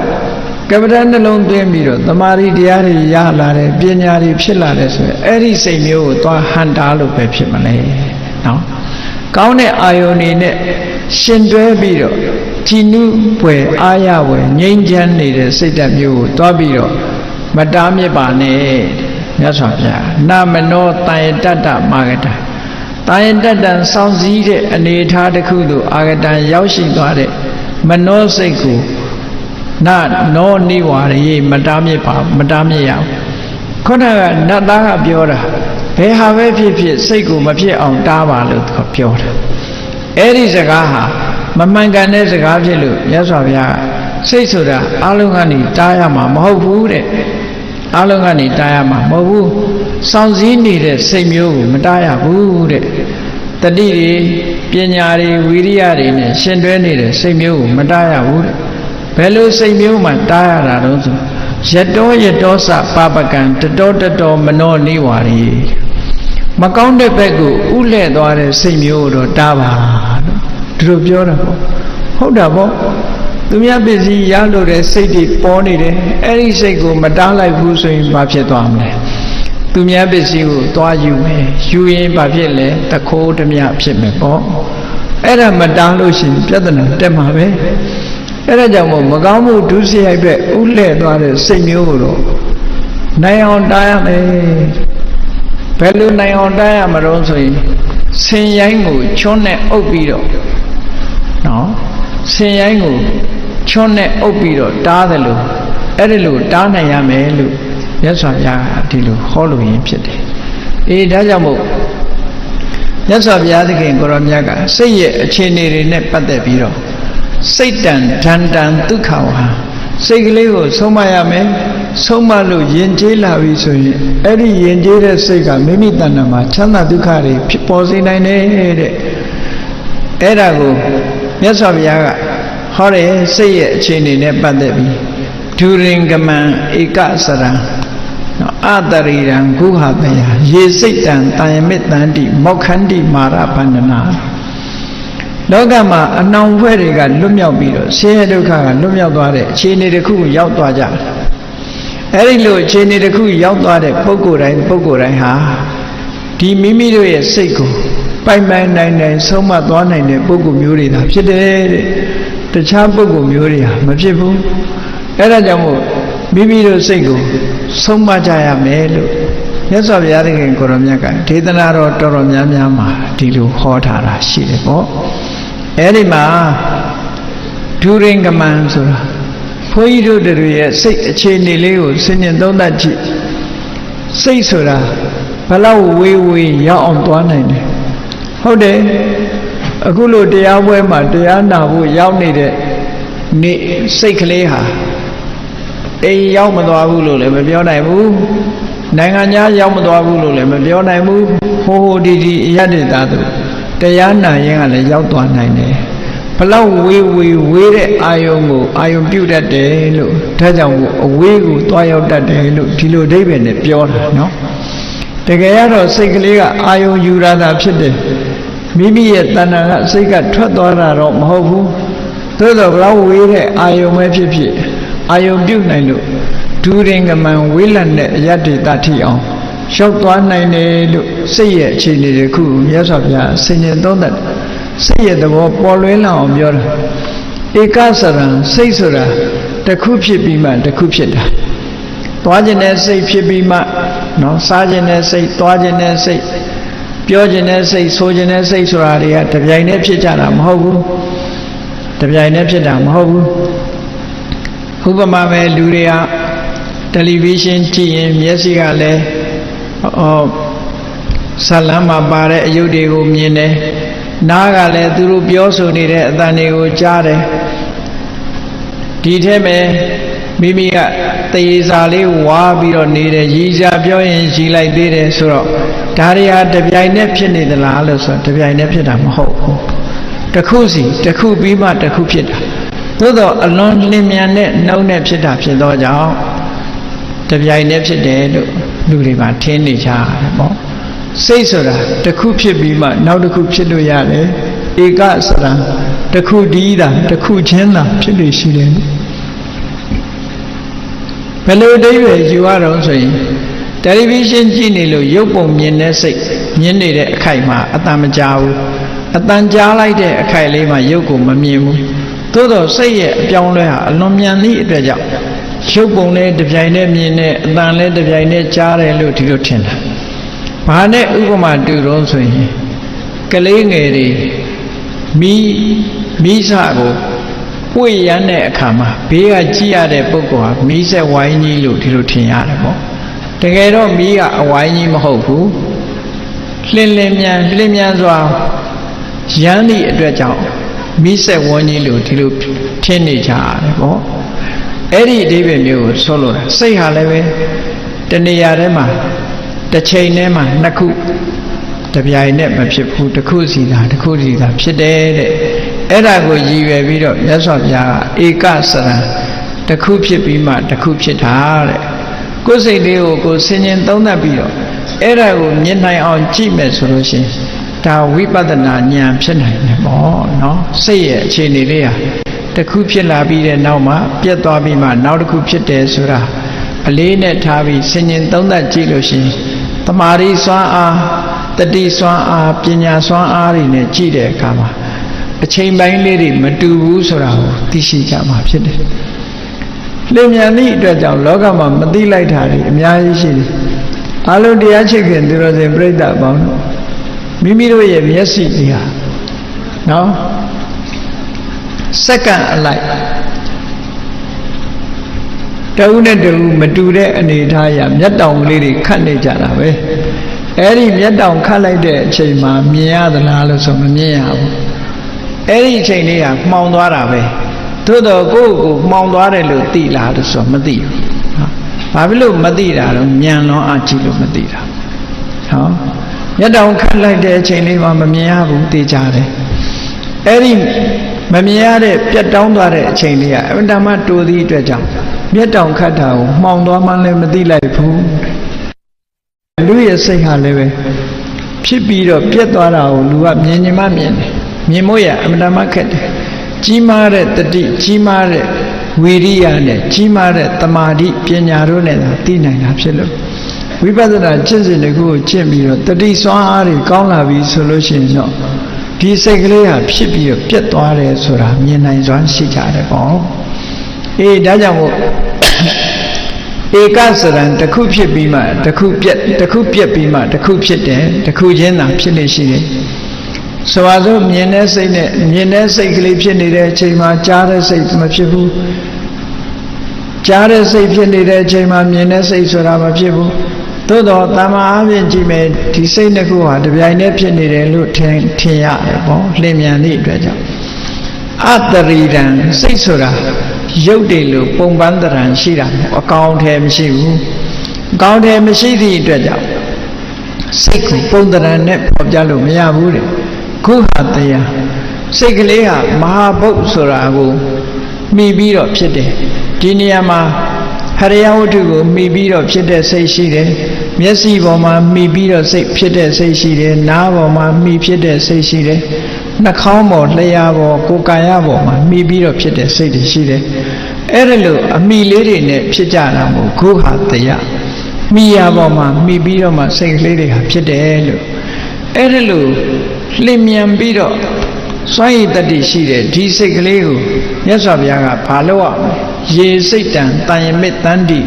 ကပ္ပဋ္ဌာန်းနှလုံးသွင်းပြီးတော့တမာရီတရားတွေရလာတယ်ပညာတွေဖြစ်လာတယ်ဆိုရင်အဲ့ဒီစိတ်မျိုးကိုသွားဟန်တာလို့ပဲဖြစ်မလဲနော်ကောင်းတဲ့အာယုန်တွေနဲ့ရှင်တွဲပြီးတော့ကြည်နုပွယ်အာရဝယ်ငြိမ်းချမ်းနေတဲ့စိတ်ဓာတ်မျိုးကိုသွားပြီးတော့မတားမြစ်ပါနဲ့မြတ်စွာဘုရားနာမနောတန်ယတ္တမာဂတံတန်ယတ္တစောင့်စည်းတဲ့အနေအထားတစ်ခုသို့အာဂတံရောက်ရှိသွားတဲ့မနောစိတ်ကိုနာနောနိဝါရေမတားမြစ်ပါမတားမြစ်ရဘူးခုနကနတ်သားကပြောတာဘယ်ဟာပဲဖြစ်ဖြစ်စိတ်ကိုမဖြစ်အောင်တားပါလို့ပြောတာအဲ့ဒီစကားဟာမမှန်ကန်တဲ့စကားဖြစ်လို့မြတ်စွာဘုရားစိတ်ဆိုတာအလုံးကနေတားရမှာမဟုတ်ဘူးတဲ့အလုံးကနေတားရမှာမဟုတ်ဘူးစောင့်စည်းနေတဲ့စိတ်မျိုးကိုမတားရဘူးတဲ့တတိတွေပညာတွေဝိရိယတွေနဲ့ရှင်တွဲနေတဲ့စိတ်မျိုးကိုမတားရဘူးတဲ့ဘယ်လိုစိတ်မျိုးမှတားရတာတော့ဆိုယတောယတောစပါပကံတတောတတောမနောနိဝါရီမကောင်းတဲ့ဘက်ကိုဥလဲ့သွားတဲ့စိတ်မျိုးတော့တားပါလို့ဒီလိုပြောတာပေါ့ဟုတ်တာပေါ့သူများပစ္စည်းရလို့တဲ့စိတ်တွေပေါ်နေတယ်အဲ့ဒီစိတ်ကိုမတားလိုက်ဘူးဆိုရင်ဘာဖြစ်သွားမလဲသူများပစ္စည်းကိုသွားယူမယ်ယူရင်ဘာဖြစ်လဲတခိုးဓမြဖြစ်မယ်ပေါ့အဲ့ဒါမတားလို့ရှိရင်ပြဿနာတက်မှာပဲအဲ့ဒါကြောင့်မို့မကောင်းမှုဒုစရိုက်ပဲဥလဲ့သွားတဲ့စိတ်မျိုးကိုတော့နိုင်အောင်တားရမယ်ဘယ်လိုနိုင်အောင်တားရမလို့ဆိုရင်ဆင်ရိုင်းကိုချွန်းနဲ့အုပ်ပြီးတော့နော်ဆင်ရိုင်းကိုချွန်းနဲ့အုပ်ပြီးတော့တားတယ်လို့အဲ့ဒီလိုတားနိုင်ရမယ်လို့မြတ်စွာဘုရားဒီလိုဟောလို့ရင်ဖြစ်တယ်အေးဒါကြောင့်မို့မြတ်စွာဘုရားသခင်ကိုရောမြတ်ကစိတ်ရဲ့အခြေအနေတွေနဲ့ပတ်သက်ပြီးတော့စိတ်တန်ဓာန်တန်ဒုက္ခဝါစိတ်ကလေးကိုဆုံးမရမယ်ဆုံးမလို့ယဉ်ကျေးလာပြီဆိုရင်အဲ့ဒီယဉ်ကျေးတဲ့စိတ်ကမိမိတဏ္ဍာမှာချမ်းသာဒုက္ခတွေဖြစ်ပေါ်စေနိုင်တယ်တဲ့အဲ့ဒါကိုမြတ်စွာဘုရားကဟောတယ်စိတ်ရဲ့အခြေအနေနဲ့ပတ်သက်ပြီးဒုရင်ကမံဧကစရံအတရိရံဂုဟတယရေစိတ်တံတန်ယမိတန္တိမောက္ခန္တိမာရဗန္ဒနာလောကမှာအနှောင်ဖွဲ့တွေကလွတ်မြောက်ပြီးတော့ဆင်းရဲဒုက္ခကလွတ်မြောက်သွားတဲ့အခြေအနေတစ်ခုကိုရောက်သွားကြတယ်အဲ့ဒီလိုအခြေအနေတစ်ခုရောက်သွားတဲ့ပုဂ္ဂိုလ်တိုင်းဟာဒီမိမိတို့ရဲ့စိတ်ကိုပိုင်ပိုင်နိုင်နိုင်ဆုံးမသွားနိုင်တဲ့ပုဂ္ဂိုလ်မျိုးတွေသာဖြစ်တယ်တဲ့တခြားပုဂ္ဂိုလ်မျိုးတွေဟာမဖြစ်ဘူးအဲ့ဒါကြောင့်မို့မိမိတို့စိတ်ကိုဆုံးမကြရမယ်လို့မြတ်စွာဘုရားသခင်ကိုရောမြတ်ကဒေသနာတော်တော်တော်များများမှာဒီလိုဟောထားတာရှိတယ်ပေါ့အဲ့ဒီမှာဒုရင်ကမံဆိုတာဘုန်းကြီးတို့တွေရဲ့စိတ်အခြေအနေလေးကိုစဉ်းကျင်သုံးသပ်ကြည့်စိတ်ဆိုတာဘလောက်ဝေးဝေးရောက်အောင်သွားနိုင်တယ်ဟုတ်တယ်အခုလိုတရားပွဲမှာတရားနာဖို့ရောက်နေတဲ့နေ့စိတ်ကလေးဟာအိမ်ရောက်မသွားဘူးလို့လည်းမပြောနိုင်ဘူးနိုင်ငံခြားရောက်မသွားဘူးလို့လည်းမပြောနိုင်ဘူးဟိုဒီအရတ္တသာသူတရားနာရင်ကလည်းရောက်သွားနိုင်တယ်ဘလောက်ဝေးတဲ့အာယုံကိုအာယုံပြုတ်တတ်တယ်လို့ဒါကြောင့်အဝေးကိုသွားရောက်တတ်တယ်လို့ဒီလိုအဓိပ္ပာယ်နဲ့ပြောတာနော်တကယ်ရတော့စိတ်ကလေးကအာယုံယူရတာဖြစ်တယ်မိမိရဲ့တဏ္ဍာကစိတ်ကထွက်သွားတာတော့မဟုတ်ဘူးသို့တော့ဘလောက်ဝေးတဲ့အာယုံပဲဖြစ်ဖြစ်အာယုံပြုတ်နိုင်လို့ဒုရင်ကမံဝေးလံတဲ့အယတ္တိတထိအောင် ရှောက်သွားနိုင်တယ်လို့စိတ်ရဲ့အခြေအနေတစ်ခုမြတ်စွာဘုရားဆင်ញင်သုံးသပ်စိတ်ရဲ့သဘောပေါ်လွင်လာအောင်ပြောတာဧကစရံစိတ်ဆိုတာတစ်ခုဖြစ်ပြီးမှတစ်ခုဖြစ်တာသွားခြင်းနဲ့စိတ်ဖြစ်ပြီးမှနော်စားခြင်းနဲ့စိတ်သွားခြင်းနဲ့စိတ်ပြောခြင်းနဲ့စိတ်ဆိုခြင်းနဲ့စိတ်ဆိုတာတွေကတပြိုင်တည်းဖြစ်ကြတာမဟုတ်ဘူးတပြိုင်တည်းဖြစ်တာမဟုတ်ဘူးဥပမာပဲလူတွေကတယ်လီဗီရှင်းကြည့်ရင်မျက်စိကလည်းဇာတ်လမ်းမှာပါတဲ့အယုတ်တွေကိုမြင်တယ်နားကလည်းသူတို့ပြောဆိုနေတဲ့အသံတွေကိုကြားတယ်ဒီထဲမှာမိမိကသေစာလေးဝါပြီးတော့နေတယ်ရည်စာပြောရင်ရည်လိုက်သေးတယ်ဆိုတော့ဒါတွေဟာတပြိုင်တည်းဖြစ်နေသလားလို့ဆိုတော့တပြိုင်တည်းဖြစ်တာမဟုတ်ဘူးတစ်ခုစီတစ်ခုပြီးမှတစ်ခုဖြစ်တာသို့တော့အလွန်လင်းမြန်တဲ့နှုံးနဲ့ဖြစ်တာဖြစ်သောကြောင့်တပြိုင်တည်းဖြစ်တယ်လို့လူတွေမှာထင်နေကြတယ်ပေါ့စိတ်ဆိုတာတစ်ခုဖြစ်ပြီးမှနောက်တစ်ခုဖြစ်လို့ရတယ်ဧကစရံတစ်ခုတည်းတာတစ်ခုချင်းသာဖြစ်လို့ရှိတယ်ဘယ်လိုအဓိပ္ပာယ်ယူရတော့ဆိုရင်တယ်လီဗီရှင်းကြည့်နေလို့ရုပ်ပုံမြင်တဲ့စိတ်မြင်နေတဲ့အခိုက်မှာအတန်မကြားဘူးအတန်ကြားလိုက်တဲ့အခိုက်လေးမှာရုပ်ကိုမမြင်ဘူးသို့တော့စိတ်ရဲ့အပြောင်းလဲဟာအလွန်မြန်သည့်အတွက်ကြောင့်ရုပ်ပုံနဲ့တပြိုင်တည်းမြင်တဲ့အတန်လည်းတပြိုင်တည်းကြားတယ်လို့ဒီလိုထင်တာဘာနဲ့ဥပမာတူတော့ဆိုရင်ကလေးငယ်တွေမိစကိုပွေရမ်းတဲ့အခါမှာဘေးကကြည့်ရတဲ့ပုဂ္ဂိုလ်ဟာမီးဆက်ဝိုင်းကြီးလို့ဒီလိုထင်ရတယ်ပေါ့တကယ်တော့မီးကအဝိုင်းကြီးမဟုတ်ဘူးလင်းမြန်စွာရမ်းသည့်အတွက်ကြောင့်မီးဆက်ဝန်းကြီးလို့ဒီလိုထင်နေကြရတယ်ပေါ့အဲ့ဒီအဓိပ္ပာယ်မျိုးကိုဆိုလိုတာစိတ်ဟာလည်းပဲတနေရာထဲမှာတစ်ချိန်ထဲမှာနှစ်ခုတပြိုင်နဲ့မဖြစ်ဘူးတစ်ခုစီသာဖြစ်တယ်တဲ့အဲ့ဒါကိုရည်ရွယ်ပြီးတော့မြတ်စွာဘုရားကဧကစရံတစ်ခုဖြစ်ပြီးမှတစ်ခုဖြစ်တာတဲ့ကိုယ်စိတ်လေးကိုကိုယ်ဆင်ញင်သုံးသပ်ပြီးတော့အဲ့ဒါကိုမြင်နိုင်အောင်ကြည့်မယ်ဆိုလို့ရှိရင်ဒါဝိပဿနာဉာဏ်ဖြစ်နိုင်တယ်ပေါ့နော်စိတ်ရဲ့အခြေအနေလေးဟာတစ်ခုဖြစ်လာပြီးတဲ့နောက်မှာပြတ်သွားပြီးမှနောက်တစ်ခုဖြစ်တယ်ဆိုတာအလေးနဲ့ထားပြီးဆင်ញင်သုံးသပ်ကြည့်လို့ရှိရင်တမာရီစွမ်းအားတတိစွမ်းအားပညာစွမ်းအားတွေနဲ့ကြည့်တဲ့အခါမှာအချိန်ပိုင်းလေးတွေမတူဘူးဆိုတာကိုသိရှိကြမှာဖြစ်တယ်လျင်မြန်သည့်အတွက်ကြောင့်လောကမှာမသိလိုက်တာတွေအများကြီးရှိတယ်အလုံးတရားချစ်ခင်သူတော်စင်ပြိဿအပေါင်းတို့မိမိတို့ရဲ့မျက်စိတွေဟာနော်စက္ကန့်အလိုက်တဦးနဲ့တဦးမတူတဲ့အနေအထားရမျက်တောင်ကလေးတွေခတ်နေကြတာပဲအဲ့ဒီမျက်တောင်ခတ်လိုက်တဲ့အချိန်မှာမြင်ရသလားလို့ဆိုမမြင်ရဘူးအဲ့ဒီအချိန်လေးကမှောင်သွားတာပဲသို့တော့ကိုယ့်ကိုမှောင်သွားတယ်လို့သိလားလို့ဆိုမသိဘူးဘာဖြစ်လို့မသိတာတော့ဉာဏ်လွန်အားကြီးလို့မသိတာဟောမျက်တောင်ခတ်လိုက်တဲ့အချိန်လေးမှာမမြင်ရဘူးသိကြတယ်အဲ့ဒီမမြင်ရတဲ့ပြတ်တောင်းသွားတဲ့အချိန်လေးကအမှန်တမ်းတိုးသည့်အတွက်ကြောင့်မျက်တောင်ခတ်တာကိုမှောင်သွားမှလည်းမသိလိုက်ဘူးလူရဲ့စိတ်ဟာလည်းပဲဖြစ်ပြီးတော့ပြတ်သွားတာကိုလူကမြင်မှမြင်တယ်မြင်မို့ရအမှန်တမ်းခက်တယ်ကြီးမားတဲ့တတိကြီးမားတဲ့ဝီရိယနဲ့ကြီးမားတဲ့တမာတိပညာတို့နဲ့သာသိနိုင်တာဖြစ်လို့ဝိပဿနာကျင့်စဉ်တစ်ခုကိုကျင့်ပြီးတော့တတိစွမ်းအားတွေကောင်းလာပြီဆိုလို့ရှိရင်တော့ဒီစိတ်ကလေးဟာဖြစ်ပြီးတော့ပြတ်သွားတယ်ဆိုတာမြင်နိုင်စွမ်းရှိကြတယ်ပေါ့အေးဒါကြောင့်မို့ဧကစရံတစ်ခုဖြစ်ပြီးမှတစ်ခုပြက်ပြီးမှတစ်ခုဖြစ်တယ်တစ်ခုချင်းသာဖြစ်နေရှိတယ်ဆိုပါစို့မြင်တဲ့စိတ်နဲ့မြင်တဲ့စိတ်ကလေးဖြစ်နေတဲ့အချိန်မှာကြားတဲ့စိတ်မဖြစ်ဘူးကြားတဲ့စိတ်ဖြစ်နေတဲ့အချိန်မှာမြင်တဲ့စိတ်ဆိုတာမဖြစ်ဘူးသို့တော့တမာအားဖြင့်ကြည့်မယ်ဒီစိတ်နှစ်ခုဟာတပြိုင်တည်းဖြစ်နေတယ်လို့ထင်ရတယ်ပေါ့လင်းမြန်သည့်အတွက်ကြောင့်အတရိဒံစိတ်ဆိုတာရုပ်တွေလို့ပုံပန်းတရံရှိတာအကောင်ထဲမရှိဘူးအကောင်ထဲမရှိသည့်အတွက်ကြောင့်စိတ်ကိုပုံတရံနဲ့ပေါ်ပြလို့မရဘူးတဲ့ခုဟာတရားစိတ်ကလေးဟာမဟာဘုတ်ဆိုတာကိုမှီပြီးတော့ဖြစ်တယ်ဒီနေရာမှာဟရိယဝတ္ထုကိုမှီပြီးတော့ဖြစ်တဲ့စိတ်ရှိတယ်မျက်စိပေါ်မှာမှီပြီးတော့စိတ်ဖြစ်တဲ့စိတ်ရှိတယ်နားပေါ်မှာမှီဖြစ်တဲ့စိတ်ရှိတယ်နှာခေါင်းပေါ်လျှာပေါ်ကိုယ်ကာယပေါ်မှာမှီပြီးတော့ဖြစ်တဲ့စိတ်တွေရှိတယ်အဲ့ဒါလို့အမိလေးတွေနဲ့ဖြစ်ကြတာမို့ခုဟာတရား မိရပေါ်မှာမိပြီးတော့မှစိတ်ကလေးတွေဟာဖြစ်တယ်လို့အဲ့ဒါလို့လျင်မြန်ပြီးတော့စွမ်းရည်တတိရှိတဲ့ဒီစိတ်ကလေးကိုမြတ်စွာဘုရားကဘာလို့အောင်ရေစိတ်တံတန်ရမစ်တန်တိ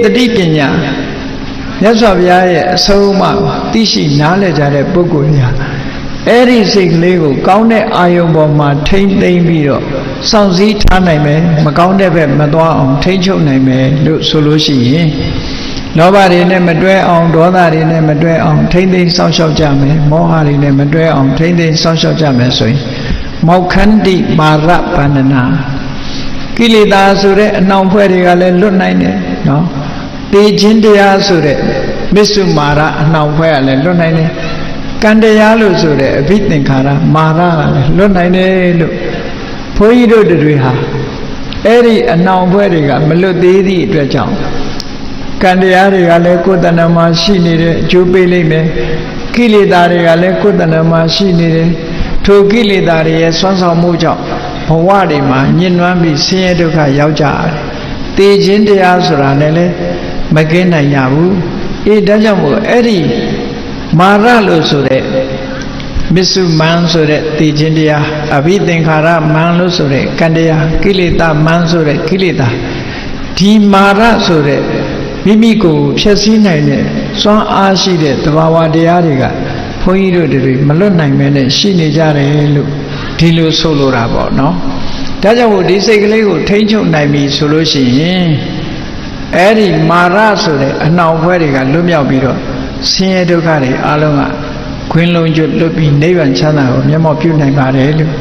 တတိပညာမြတ်စွာဘုရားရဲ့အဆုံးအမသိရှိနားလည်ကြတဲ့ပုဂ္ဂိုလ်တွေဟာအဲ့ဒီစိတ်ကလေးကိုကောင်းတဲ့အာယုံပေါ်မှာထိမ့်သိမ့်ပြီးတော့စောင့်စည်းထားနိုင်မယ်မကောင်းတဲ့ဘက်မသွားအောင်ထိမ့်ချုပ်နိုင်မယ်လို့ဆိုလို့ရှိရင်လောဘတွေနဲ့မတွဲအောင်ဒေါသတွေနဲ့မတွဲအောင်ထိမ့်သိမ့်စောင့်ရှောက်ကြမယ်မောဟတွေနဲ့မတွဲအောင်ထိမ့်သိမ့်စောင့်ရှောက်ကြမယ်ဆိုရင်မောက္ခန္တိမာရဗန္ဒနာကိလေသာဆိုတဲ့အနှောင်ဖွဲ့တွေကလည်းလွတ်နိုင်တယ်နော်တေခြင်းတရားဆိုတဲ့မစ္စုမာရအနှောင်ဖွဲ့ကလည်းလွတ်နိုင်တယ်ကံတရားလို့ဆိုတဲ့အဘိသင်္ခါရမာရကလည်းလွတ်နိုင်တယ်လို့ဘုန်းကြီးတို့တွေဟာအဲ့ဒီအနှောင်ဖွဲ့တွေကမလွတ်သေးသည့်အတွက်ကြောင့်ကံတရားတွေကလည်းကိုယ်တဏ္ဍာမှာရှိနေတဲ့အကျိုးပေးလိမ့်မယ်ကိလေသာတွေကလည်းကိုယ်တဏ္ဍာမှာရှိနေတယ်ထိုကိလေသာတွေရဲ့ဆွမ်းဆောင်မှုကြောင့်ဘဝတွေမှာညှဉ်းနှွမ်းပြီးဆင်းရဲဒုက္ခရောက်ကြတယ်တေခြင်းတရားဆိုတာလည်းမကင်းနိုင်ရဘူးဒါကြောင့်မို့အဲ့ဒီမာရလို့ဆိုတဲ့မစ္စုမန်ဆိုတဲ့တေခြင်းတရားအဘိသင်္ခါရမန်လို့ဆိုတဲ့ကံတရားကိလေသာမန်ဆိုတဲ့ကိလေသာဒီမာရဆိုတဲ့မိမိကိုယ်ဖြည့်ဆည်းနိုင်တဲ့စွမ်းအားရှိတဲ့သဘာဝတရားတွေကဘုန်းကြီးတို့တွေမလွတ်နိုင်မဲနဲ့ရှိနေကြတယ်လို့ဒီလိုဆိုလိုတာပေါ့နော်ဒါကြောင့်မို့ဒီစိတ်ကလေးကိုထိန်းချုပ်နိုင်ပြီဆိုလို့ရှိရင်အဲ့ဒီမာရဆိုတဲ့အနှောင်ဖွဲ့တွေကလွတ်မြောက်ပြီးတော့ဆင်းရဲဒုက္ခတွေအလုံးကခွင်းလုံးကျွတ်လွတ်ပြီးနိဗ္ဗာန်ချမ်းသာကိုမျက်မှောက်ပြုနိုင်ပါတယ်လို့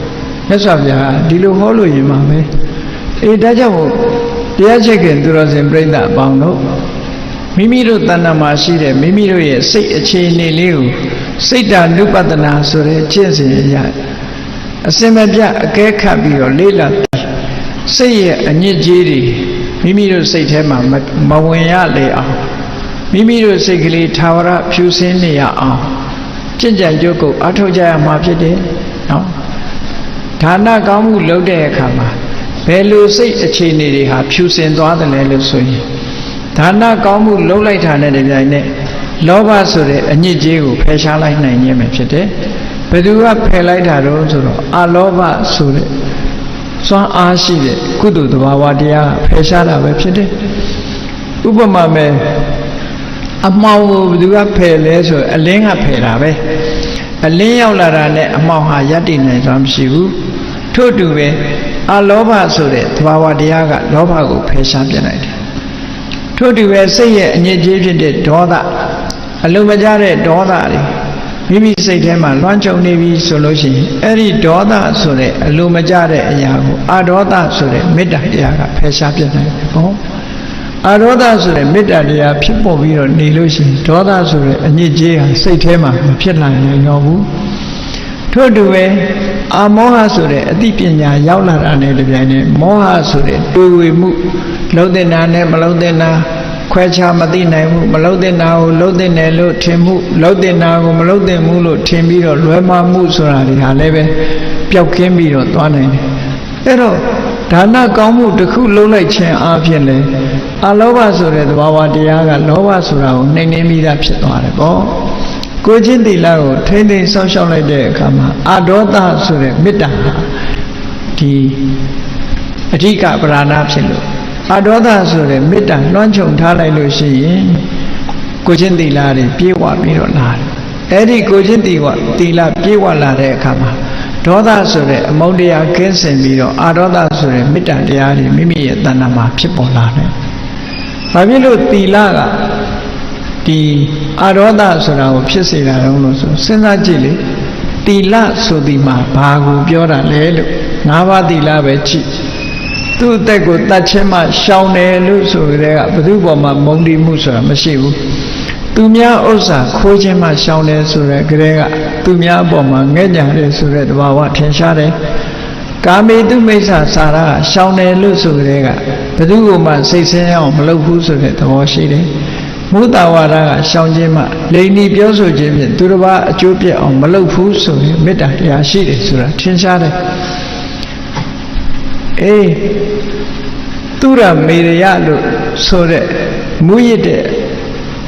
မြတ်စွာဘုရားဒီလိုဟောလို့ရင်ပါပဲဒါကြောင့်မို့တရားချစ်ခင်သူတော်စင်ပြိဿအပေါင်းတို့မိမိတို့တဏ္ဍာမှာရှိတဲ့မိမိတို့ရဲ့စိတ်အခြေအနေလေးကိုစိတ်ဓာနုပဒနာဆိုတဲ့ကျင့်စဉ်အရာအစင်မပြအကဲခတ်ပြီးတော့လေးလာစိတ်ရဲ့အညစ်အကြေးတွေမိမိတို့စိတ်ထဲမှာမဝင်ရလေအောင်မိမိတို့စိတ်ကလေးထာဝရဖြူစင်းနေရအောင်ကြင်ကြံကြုတ်ကိုအထောက်ကြရမှာဖြစ်တယ်နော်ဒါနကောင်းမှုလုပ်တဲ့အခါမှာဘယ်လိုစိတ်အခြေအနေတွေဟာဖြူစင်သွားတယ်လဲလို့ဆိုရင်ဒါနကောင်းမှုလုပ်လိုက်တာနဲ့တပြိုင်နက်လောဘဆိုတဲ့အညစ်အကြေးကိုဖယ်ရှားလိုက်နိုင်ခြင်းပဲဖြစ်တယ်ဘယ်သူကဖယ်လိုက်တာတော့ဆိုတော့အလောဘဆိုတဲ့စွမ်းအားရှိတဲ့ကုသိုလ်သဘာဝတရားဖယ်ရှားတာပဲဖြစ်တယ်ဥပမာမဲ့အမှောင်ကိုဘယ်သူကဖယ်လဲဆိုအလင်းကဖယ်တာပဲအလင်းရောက်လာတာနဲ့အမှောင်ဟာရပ်တည်နိုင်စွမ်းမရှိဘူးထို့တူပဲအလောဘဆိုတဲ့သဘာဝတရားကလောဘကိုဖယ်ရှားပြလိုက်တယ်ထို့တူပဲစိတ်ရဲ့အညစ်အကြေးဖြစ်တဲ့ဒေါသအလုံးမကျတဲ့ဒေါသတွေမိမိစိတ်ထဲမှာလွှမ်းခြုံနေပြီဆိုလို့ရှိရင်အဲ့ဒီဒေါသဆိုတဲ့အလိုမကျတဲ့အရာကိုအဒေါသဆိုတဲ့မေတ္တာတရားကဖယ်ရှားပြနိုင်တယ်ပေါ့အဒေါသဆိုတဲ့မေတ္တာတရားဖြစ်ပေါ်ပြီးတော့နေလို့ရှိရင်ဒေါသဆိုတဲ့အညစ်အကြေးဟာစိတ်ထဲမှာမဖြစ်နိုင်တော့ဘူးထို့တူပဲအာမောဟဆိုတဲ့အသိပညာရောက်လာတာနဲ့တပြိုင်နက်မောဟဆိုတဲ့တွေးဝေမှုလုံးတဲ့နာနဲ့မလုံးတဲ့နာခွဲခြားမသိနိုင်ဘူးမလုံးတဲ့နာကိုလုံးတဲ့နယ်လို့ထင်မှုလုံးတဲ့နာကိုမလုံးတဲ့မှုလို့ထင်ပြီးတော့လွဲမှားမှုဆိုတာတွေဟာလည်းပဲပျောက်ကင်းပြီးတော့သွားနိုင်တယ်အဲ့တော့ဒါနကောင်းမှုတစ်ခုလုံးလိုက်ခြင်းအပြင်လေအလောဘဆိုတဲ့သဘာဝတရားကလောဘဆိုတာကိုနှိမ်နှင်းပြီးသားဖြစ်သွားတယ်ပေါ့ကိုချင်းသီလကိုထိမ့်သိမ်းဆောက်ရှောက်လိုက်တဲ့အခါမှာအဒေါသဆိုတဲ့မေတ္တာဒီအဓိကပဓာနာဖြစ်လို့အဒေါသဆိုတဲ့မေတ္တာလွှမ်းခြုံထားလိုက်လို့ရှိရင်ကိုချင်းသီလတွေပြေဝပြီးတော့လာတယ်အဲ့ဒီကိုချင်းသီလပြေဝလာတဲ့အခါမှာဒေါသဆိုတဲ့အမုန်းတရားကင်းစင်ပြီးတော့အဒေါသဆိုတဲ့မေတ္တာတရားတွေမိမိရဲ့တဏ္ဍာမှာဖြစ်ပေါ်လာတယ်။ဘာဖြစ်လို့သီလကဒီအဒေါသဆိုတာကိုဖြစ်စေတာတော့လို့ဆိုစဉ်းစားကြည့်လေသီလဆိုဒီမှာဘာကိုပြောတာလဲလို့၅ပါးသီလပဲကြည့်သူ့အသက်ကိုတတ်ခြင်းမှရှောင်တယ်လို့ဆိုကြတဲ့ကဘယ်သူပေါ်မှာမုန်းတိမှုဆိုတာမရှိဘူးသူများဥစ္စာခိုးခြင်းမှရှောင်တယ်ဆိုတဲ့ကြတဲ့ကသူများအပေါ်မှာငဲ့ညာတယ်ဆိုတဲ့တဘာဝထင်ရှားတယ်ကာမေတုမိစ္ဆာစာရကရှောင်တယ်လို့ဆိုကြတဲ့ကဘယ်သူမှစိတ်ဆင်းအောင်မလုပ်ဘူးဆိုတဲ့သဘောရှိတယ်မုဒ္ဒဝါဒကရှောင်ခြင်းမှလိန်ဒီပြောဆိုခြင်းဖြင့်သူတစ်ပါးအကျိုးပြအောင်မလုပ်ဘူးဆိုရင်မေတ္တာတရားရှိတယ်ဆိုတာထင်ရှားတယ်သူရမေရယလို့ ဆိုတဲ့မူရစ်တဲ့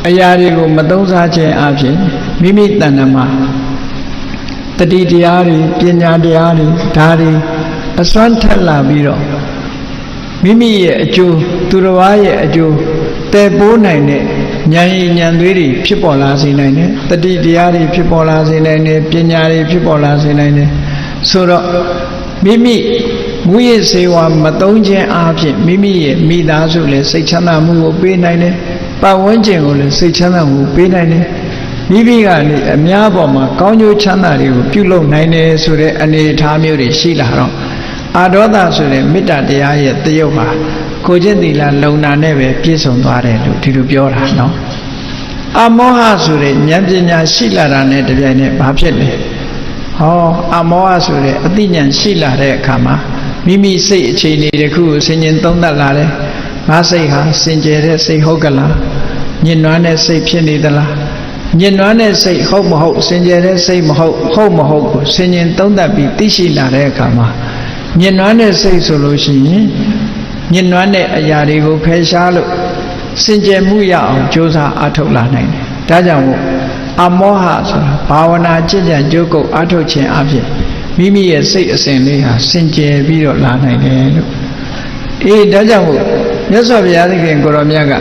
အရာတွေကိုမသုံးစားခြင်းအပြင်မိမိတဏ္ဍမှာတတိတရားတွေပညာတရားတွေဒါတွေအစွမ်းထက်လာပြီးတော့မိမိရဲ့အကျိုးသူတစ်ပါးရဲ့အကျိုးတည်ပိုးနိုင်တဲ့ဉာဏ်ရည်ဉာဏ်သွေးတွေဖြစ်ပေါ်လာစေနိုင်တယ်တတိတရားတွေဖြစ်ပေါ်လာစေနိုင်တယ်ပညာတွေဖြစ်ပေါ်လာစေနိုင်တယ်ဆိုတော့မိမိမူရစ်စေဝါမသုံးခြင်းအပြင်မိမိရဲ့မိသားစုလည်းစိတ်ချမ်းသာမှုကိုပေးနိုင်တယ်ပတ်ဝန်းကျင်ကိုလည်းစိတ်ချမ်းသာမှုပေးနိုင်တယ်မိမိကလေအများပေါ်မှာကောင်းကျိုးချမ်းသာတွေကိုပြုလုပ်နိုင်တယ်ဆိုတဲ့အနေအထားမျိုးတွေရှိလာတော့အာဒေါသဆိုတဲ့မေတ္တာတရားရဲ့တယုတ်ဟာကိုကျင့်သီလလုံနာနဲ့ပဲပြည့်စုံသွားတယ်လို့ဒီလိုပြောတာနော်အမောဟဆိုတဲ့ဉာဏ်ပညာရှိလာတာနဲ့တပြိုင်နက်ဘာဖြစ်လဲဟောအမောဟဆိုတဲ့အသိဉာဏ်ရှိလာတဲ့အခါမှာမိမိစိတ်အခြေအနေတစ်ခုကိုဆင်ခြင်သုံးသပ်လာတယ်ငါစိတ်ဟာစင်ကြယ်တဲ့စိတ်ဟုတ်ကလားညှဉ်းနှွမ်းတဲ့စိတ်ဖြစ်နေသလားညှဉ်းနှွမ်းတဲ့စိတ်ဟုတ်မဟုတ်စင်ကြယ်တဲ့စိတ်မဟုတ်ဟုတ်မဟုတ်ကိုဆင်ခြင်သုံးသပ်ပြီးသိရှိလာတဲ့အခါမှာညှဉ်းနှွမ်းတဲ့စိတ်ဆိုလို့ရှိရင်ညှဉ်းနှွမ်းတဲ့အရာတွေကိုဖယ်ရှားလို့စင်ကြယ်မှုရအောင်ကြိုးစားအားထုတ်လာနိုင်တယ်ဒါကြောင့်မို့အမောဟဆိုတာဘာဝနာကျင့်ကြံကြိုးကုပ်အားထုတ်ခြင်းအပြင်မိမိရဲ့စိတ်အစဉ်လေးဟာစင်ကြယ်ပြီးတော့လာနိုင်တယ်လို့ဒါကြောင့်မို့မြတ်စွာဘုရားသခင်ကိုရောမြတ်က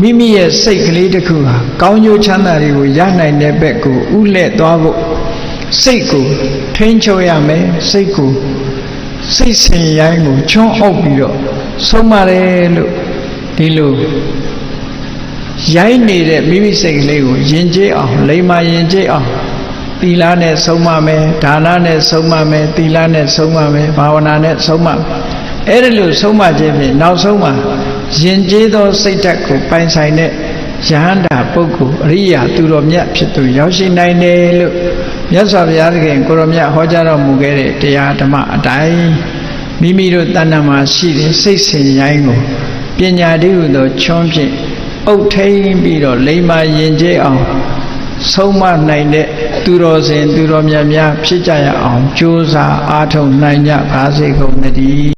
မိမိရဲ့စိတ်ကလေးတစ်ခုဟာကောင်းကျိုးချမ်းသာတွေကိုရနိုင်တဲ့ဘက်ကိုဥလဲ့သွားဖို့စိတ်ကိုထိန်းချုပ်ရမယ်စိတ်ကိုစိတ်ဆင်ရိုင်းကိုချွန်းအုပ်ပြီးတော့ဆုံးမတယ်လို့ဒီလိုရိုင်းနေတဲ့မိမိစိတ်ကလေးကိုယဉ်ကျေးအောင်လိမ္မာယဉ်ကျေးအောင်သီလနဲ့ဆုံးမမယ်ဒါနနဲ့ဆုံးမမယ်သီလနဲ့ဆုံးမမယ်ဘာဝနာနဲ့ဆုံးမမယ်အဲ့ဒါလို့ဆုံးမခြင်းဖြင့်နောက်ဆုံးမှာယဉ်ကျေးသောစိတ်ဓာတ်ကိုပိုင်ဆိုင်တဲ့ယဟန္တာပုဂ္ဂိုလ်အရိယာသူတော်မြတ်ဖြစ်သူရောက်ရှိနိုင်တယ်လို့မြတ်စွာဘုရားသခင်ကိုရောမြတ်ဟောကြားတော်မူခဲ့တဲ့တရားဓမ္မအတိုင်းမိမိတို့တဏ္ဍာမှာရှိတဲ့စိတ်ဆင်ရိုင်းကိုပညာတည်းဟူသောချွန်းဖြင့်အုပ်ထိန်ပြီးတော့လိမ္မာယဉ်ကျေးအောင်ဆုံးမနိုင်တဲ့သူတော်စင်သူတော်မြတ်များဖြစ်ကြရအောင်ကြိုးစားအားထုတ်နိုင်ကြပါစေကုန်သတည်း